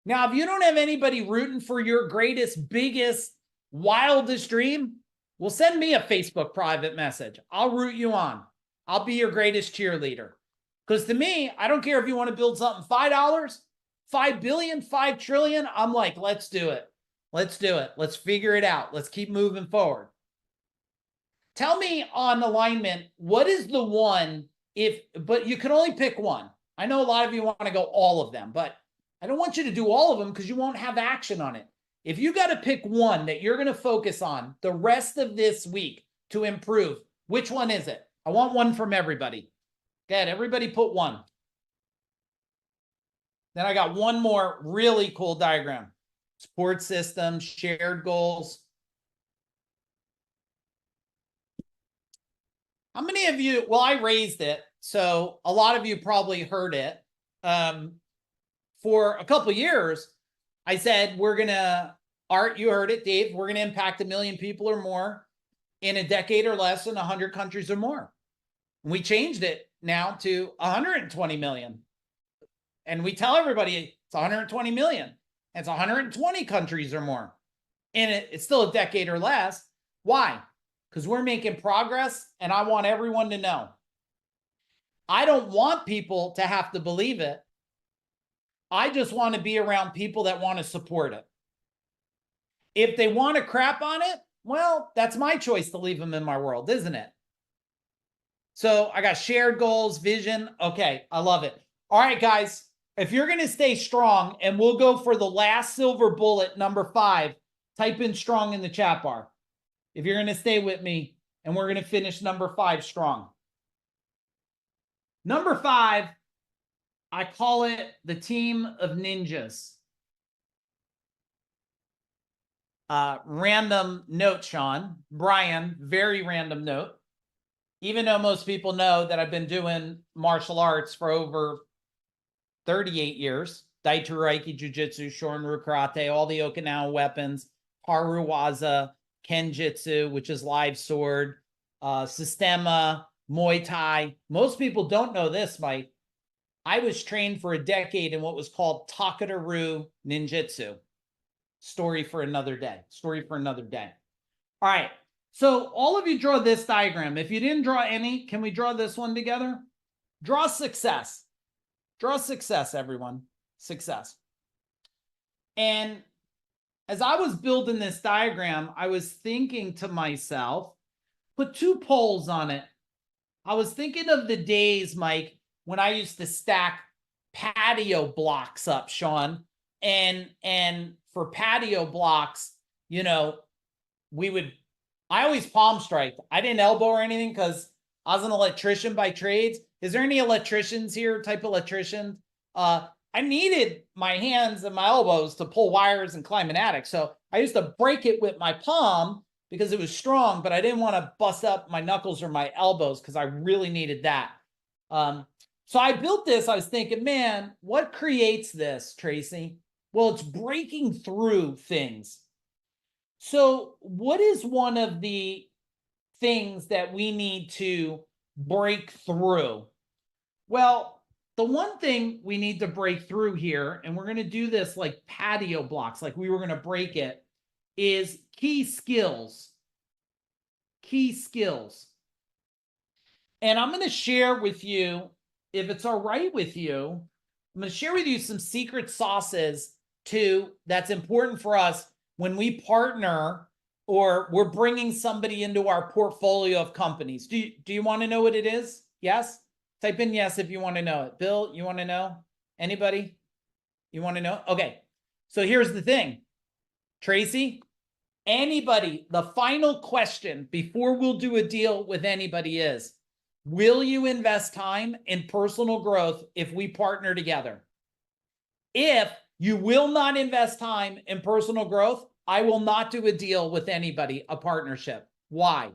Now, if you don't have anybody rooting for your greatest, biggest, wildest dream, well, send me a Facebook private message. I'll root you on. I'll be your greatest cheerleader. Because to me, I don't care if you want to build something $5, 5 billion, 5 trillion. I'm like, let's do it. Let's do it. Let's figure it out. Let's keep moving forward. Tell me on alignment, what is the one but you can only pick one. I know a lot of you want to go all of them, but I don't want you to do all of them because you won't have action on it. If you got to pick one that you're going to focus on the rest of this week to improve, which one is it? I want one from everybody. Good. Everybody put one. Then I got one more really cool diagram. Support system, shared goals. How many of you, well, I raised it, so a lot of you probably heard it. For a couple of years, I said, we're going to, Art, you heard it, Dave, we're going to impact 1 million people or more in a decade or less in 100 countries or more. We changed it now to 120 million. And we tell everybody it's 120 million. It's 120 countries or more. And it's still a decade or less. Why? Because we're making progress, and I want everyone to know. I don't want people to have to believe it. I just want to be around people that want to support it. If they want to crap on it, well, that's my choice to leave them in my world, isn't it? So I got shared goals, vision. Okay, I love it. All right, guys, if you're going to stay strong, and we'll go for the last silver bullet, number 5, type in strong in the chat bar. If you're going to stay with me, and we're going to finish number 5 strong. Number 5, I call it the team of ninjas. Random note, Sean. Brian, very random note. Even though most people know that I've been doing martial arts for over 38 years, Daiichi Reiki, Jiu-Jitsu, Shorin-Ryu Karate, all the Okinawa weapons, Haruwaza, Kenjutsu, which is live sword, Systema, Muay Thai. Most people don't know this, Mike. I was trained for a decade in what was called Takeda-Ryu Ninjutsu. Story for another day. Story for another day. All right. So all of you draw this diagram. If you didn't draw any, can we draw this one together? Draw success. Draw success, everyone. Success. And as I was building this diagram, I was thinking to myself, put 2 poles on it. I was thinking of the days, Mike, when I used to stack patio blocks up, Sean. And for patio blocks, you know, I always palm strike. I didn't elbow or anything because I was an electrician by trades. Is there any electricians here, type electricians? I needed my hands and my elbows to pull wires and climb an attic. So I used to break it with my palm because it was strong, but I didn't want to bust up my knuckles or my elbows because I really needed that. So I built this. I was thinking, man, what creates this, Tracy? Well, it's breaking through things. So what is one of the things that we need to break through? Well, the one thing we need to break through here, and we're going to do this like patio blocks, like we were going to break it, is key skills. Key skills. And I'm going to share with you, if it's all right with you, I'm going to share with you some secret sauces too that's important for us when we partner or we're bringing somebody into our portfolio of companies. Do you want to know what it is? Yes? Type in yes if you want to know it. Bill, you want to know? Anybody? You want to know? Okay. So here's the thing. Tracy, anybody, the final question before we'll do a deal with anybody is, will you invest time in personal growth if we partner together? If you will not invest time in personal growth, I will not do a deal with anybody, a partnership. Why?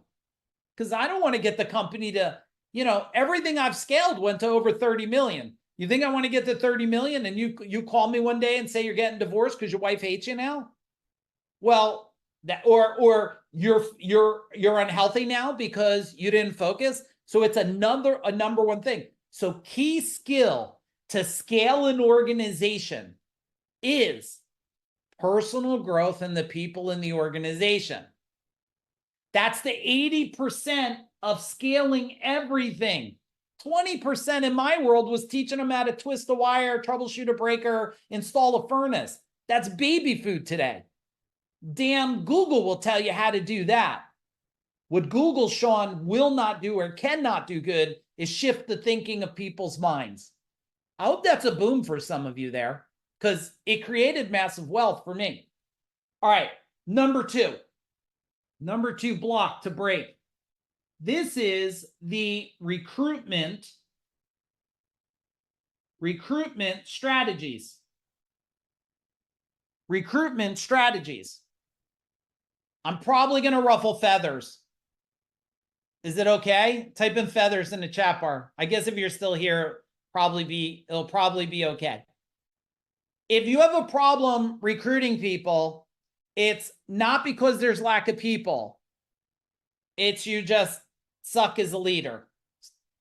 Because I don't want to get the company to, you know, everything I've scaled went to over 30 million. You think I want to get to 30 million and you call me one day and say you're getting divorced because your wife hates you now? Well, that or you're unhealthy now because you didn't focus. So it's a number one thing. So key skill to scale an organization is personal growth in the people in the organization. That's the 80% of scaling everything. 20% in my world was teaching them how to twist a wire, troubleshoot a breaker, install a furnace. That's baby food today. Damn, Google will tell you how to do that. What Google, Sean, will not do or cannot do good is shift the thinking of people's minds. I hope that's a boom for some of you there because it created massive wealth for me. All right, number two block to break. This is the recruitment strategies. Recruitment strategies. I'm probably going to ruffle feathers. Is it okay? Type in feathers in the chat bar. I guess if you're still here, it'll probably be okay. If you have a problem recruiting people, it's not because there's lack of people. It's you just suck as a leader.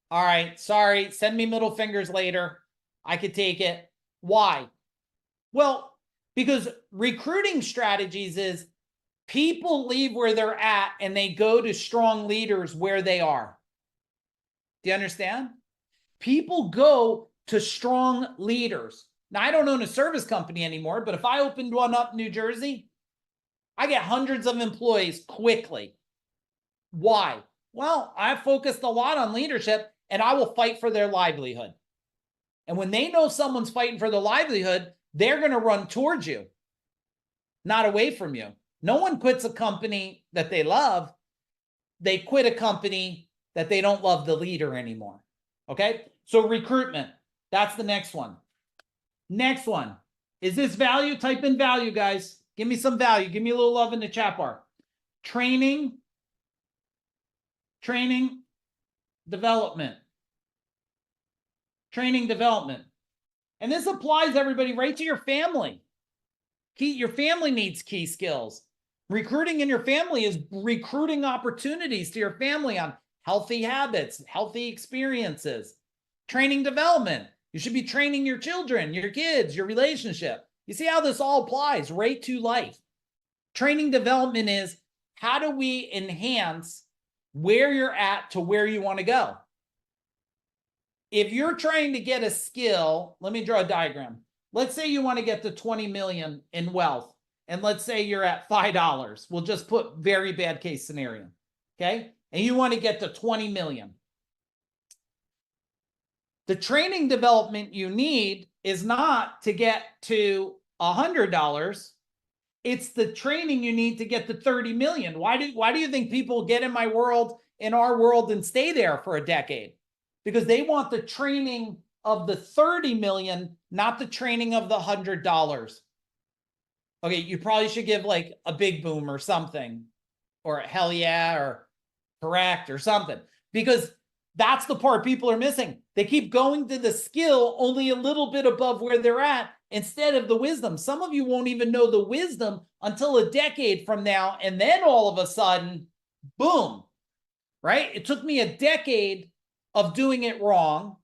All right, sorry. Send me middle fingers later. I could take it. Why? Well, because recruiting strategies is people leave where they're at and they go to strong leaders where they are. Do you understand? People go to strong leaders. Now, I don't own a service company anymore, but if I opened one up in New Jersey, I get hundreds of employees quickly. Why? Well, I focused a lot on leadership and I will fight for their livelihood. And when they know someone's fighting for their livelihood, they're going to run towards you, not away from you. No one quits a company that they love. They quit a company that they don't love the leader anymore. Okay? So recruitment, that's the next one. Next one. Is this value? Type in value, guys. Give me some value. Give me a little love in the chat bar. Training, development. Training, development. And this applies, everybody, right to your family. Your family needs key skills. Recruiting in your family is recruiting opportunities to your family on healthy habits, healthy experiences. Training, development. You should be training your children, your kids, your relationship. You see how this all applies right to life. Training, development is how do we enhance where you're at to where you want to go? if you're trying to get a skill, let me draw a diagram. Let's say you want to get to 20 million in wealth, and let's say you're at $5. We'll just put very bad case scenario, okay? And you want to get to 20 million. The training development you need is not to get to $100. It's the training you need to get to 30 million. Why do you think people get in my world, in our world, and stay there for a decade? Because they want the training of the 30 million, not the training of the $100. Okay, you probably should give like a big boom or something, or a hell yeah, or correct or something, because that's the part people are missing. They keep going to the skill only a little bit above where they're at instead of the wisdom. Some of you won't even know the wisdom until a decade from now. And then all of a sudden, boom, right? It took me a decade of doing it wrong.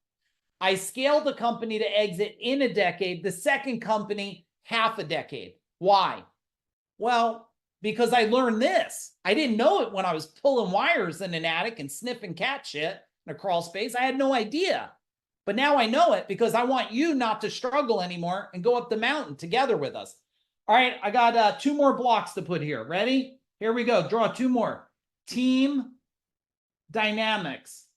I scaled the company to exit in a decade. The second company, half a decade. Why? Well, because I learned this. I didn't know it when I was pulling wires in an attic and sniffing cat shit in a crawl space. I had no idea. But now I know it because I want you not to struggle anymore and go up the mountain together with us. All right, I got 2 more blocks to put here. Ready? Here we go. Draw 2 more. Team dynamics.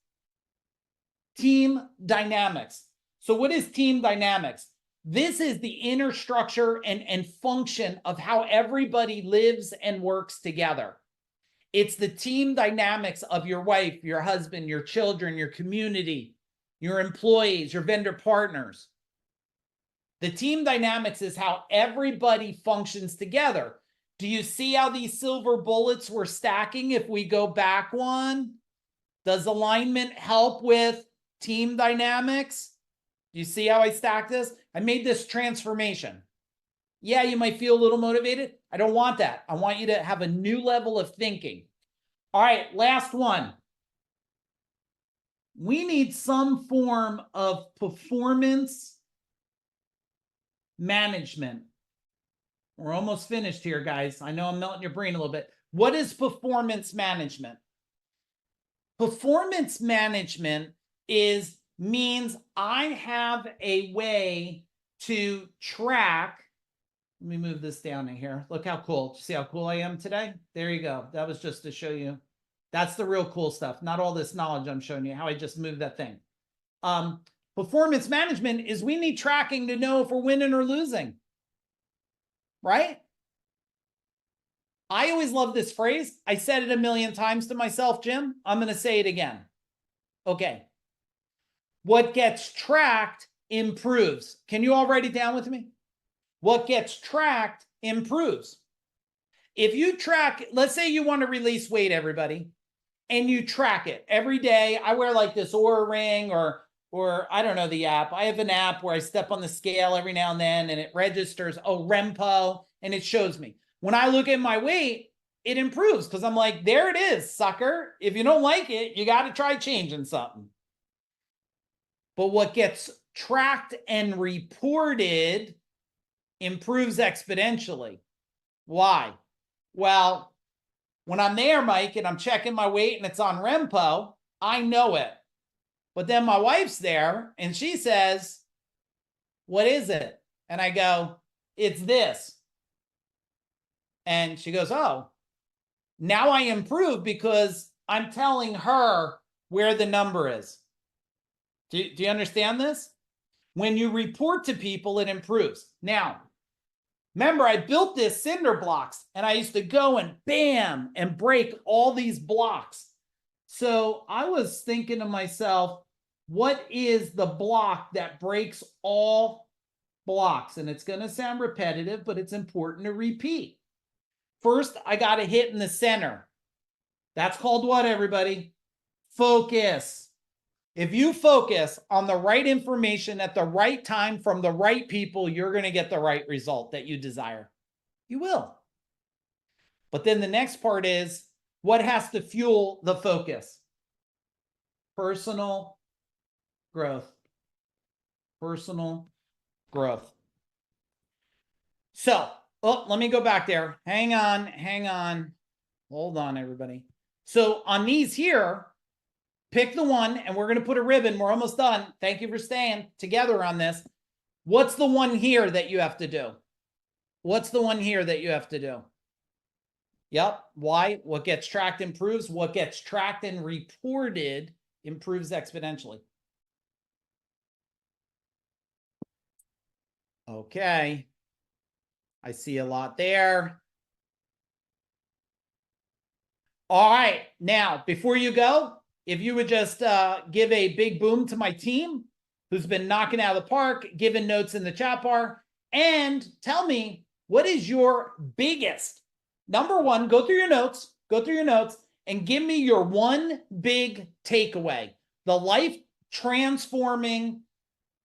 Team dynamics. So what is team dynamics? This is the inner structure and function of how everybody lives and works together. It's the team dynamics of your wife, your husband, your children, your community, your employees, your vendor partners. The team dynamics is how everybody functions together. Do you see how these silver bullets were stacking if we go back one? Does alignment help with team dynamics? Do you see how I stacked this? I made this transformation. Yeah, you might feel a little motivated. I don't want that. I want you to have a new level of thinking. All right, last one. We need some form of performance management. We're almost finished here, guys. I know I'm melting your brain a little bit. What is performance management? Performance management means I have a way to track. Let me move this down in here. Look how cool. See how cool I am today? There you go. That was just to show you. That's the real cool stuff. Not all this knowledge I'm showing you, how I just moved that thing. Performance management is we need tracking to know if we're winning or losing. Right? I always love this phrase. I said it a million times to myself, Jim. I'm going to say it again. Okay. What gets tracked improves. Can you all write it down with me? What gets tracked improves. If you track, let's say you want to release weight, everybody, and you track it every day. I wear like this Oura ring or I don't know the app. I have an app where I step on the scale every now and then and it registers, Rempo, and it shows me. When I look at my weight, it improves because I'm like, there it is, sucker. If you don't like it, you got to try changing something. But what gets tracked and reported improves exponentially. Why? Well, when I'm there, Mike, and I'm checking my weight and it's on Rempo, I know it. But then my wife's there and she says, what is it? And I go, it's this. And she goes, oh, now I improve because I'm telling her where the number is. Do you understand this? When you report to people, it improves. Now, remember, I built this cinder blocks and I used to go and bam and break all these blocks. So I was thinking to myself, what is the block that breaks all blocks? And it's going to sound repetitive, but it's important to repeat. First, I got to hit in the center. That's called what, everybody? Focus. If you focus on the right information at the right time from the right people, you're going to get the right result that you desire. You will. But then the next part is, what has to fuel the focus? Personal growth. Personal growth. So, let me go back there. Hang on. Hold on, everybody. So on these here, Pick the one, and we're going to put a ribbon. We're almost done. Thank you for staying together on this. What's the one here that you have to do? What's the one here that you have to do? Yep. Why? What gets tracked improves. What gets tracked and reported improves exponentially. Okay. I see a lot there. All right. Now, before you go, if you would just give a big boom to my team who's been knocking out of the park, giving notes in the chat bar, and tell me, what is your biggest, number one, go through your notes, and give me your one big takeaway, the life transformation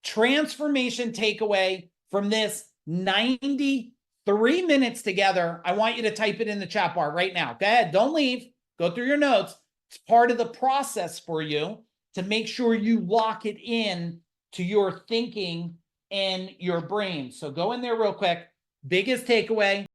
takeaway from this 93 minutes together. I want you to type it in the chat bar right now. Go ahead, don't leave, go through your notes. It's part of the process for you to make sure you lock it in to your thinking and your brain. So go in there real quick. Biggest takeaway.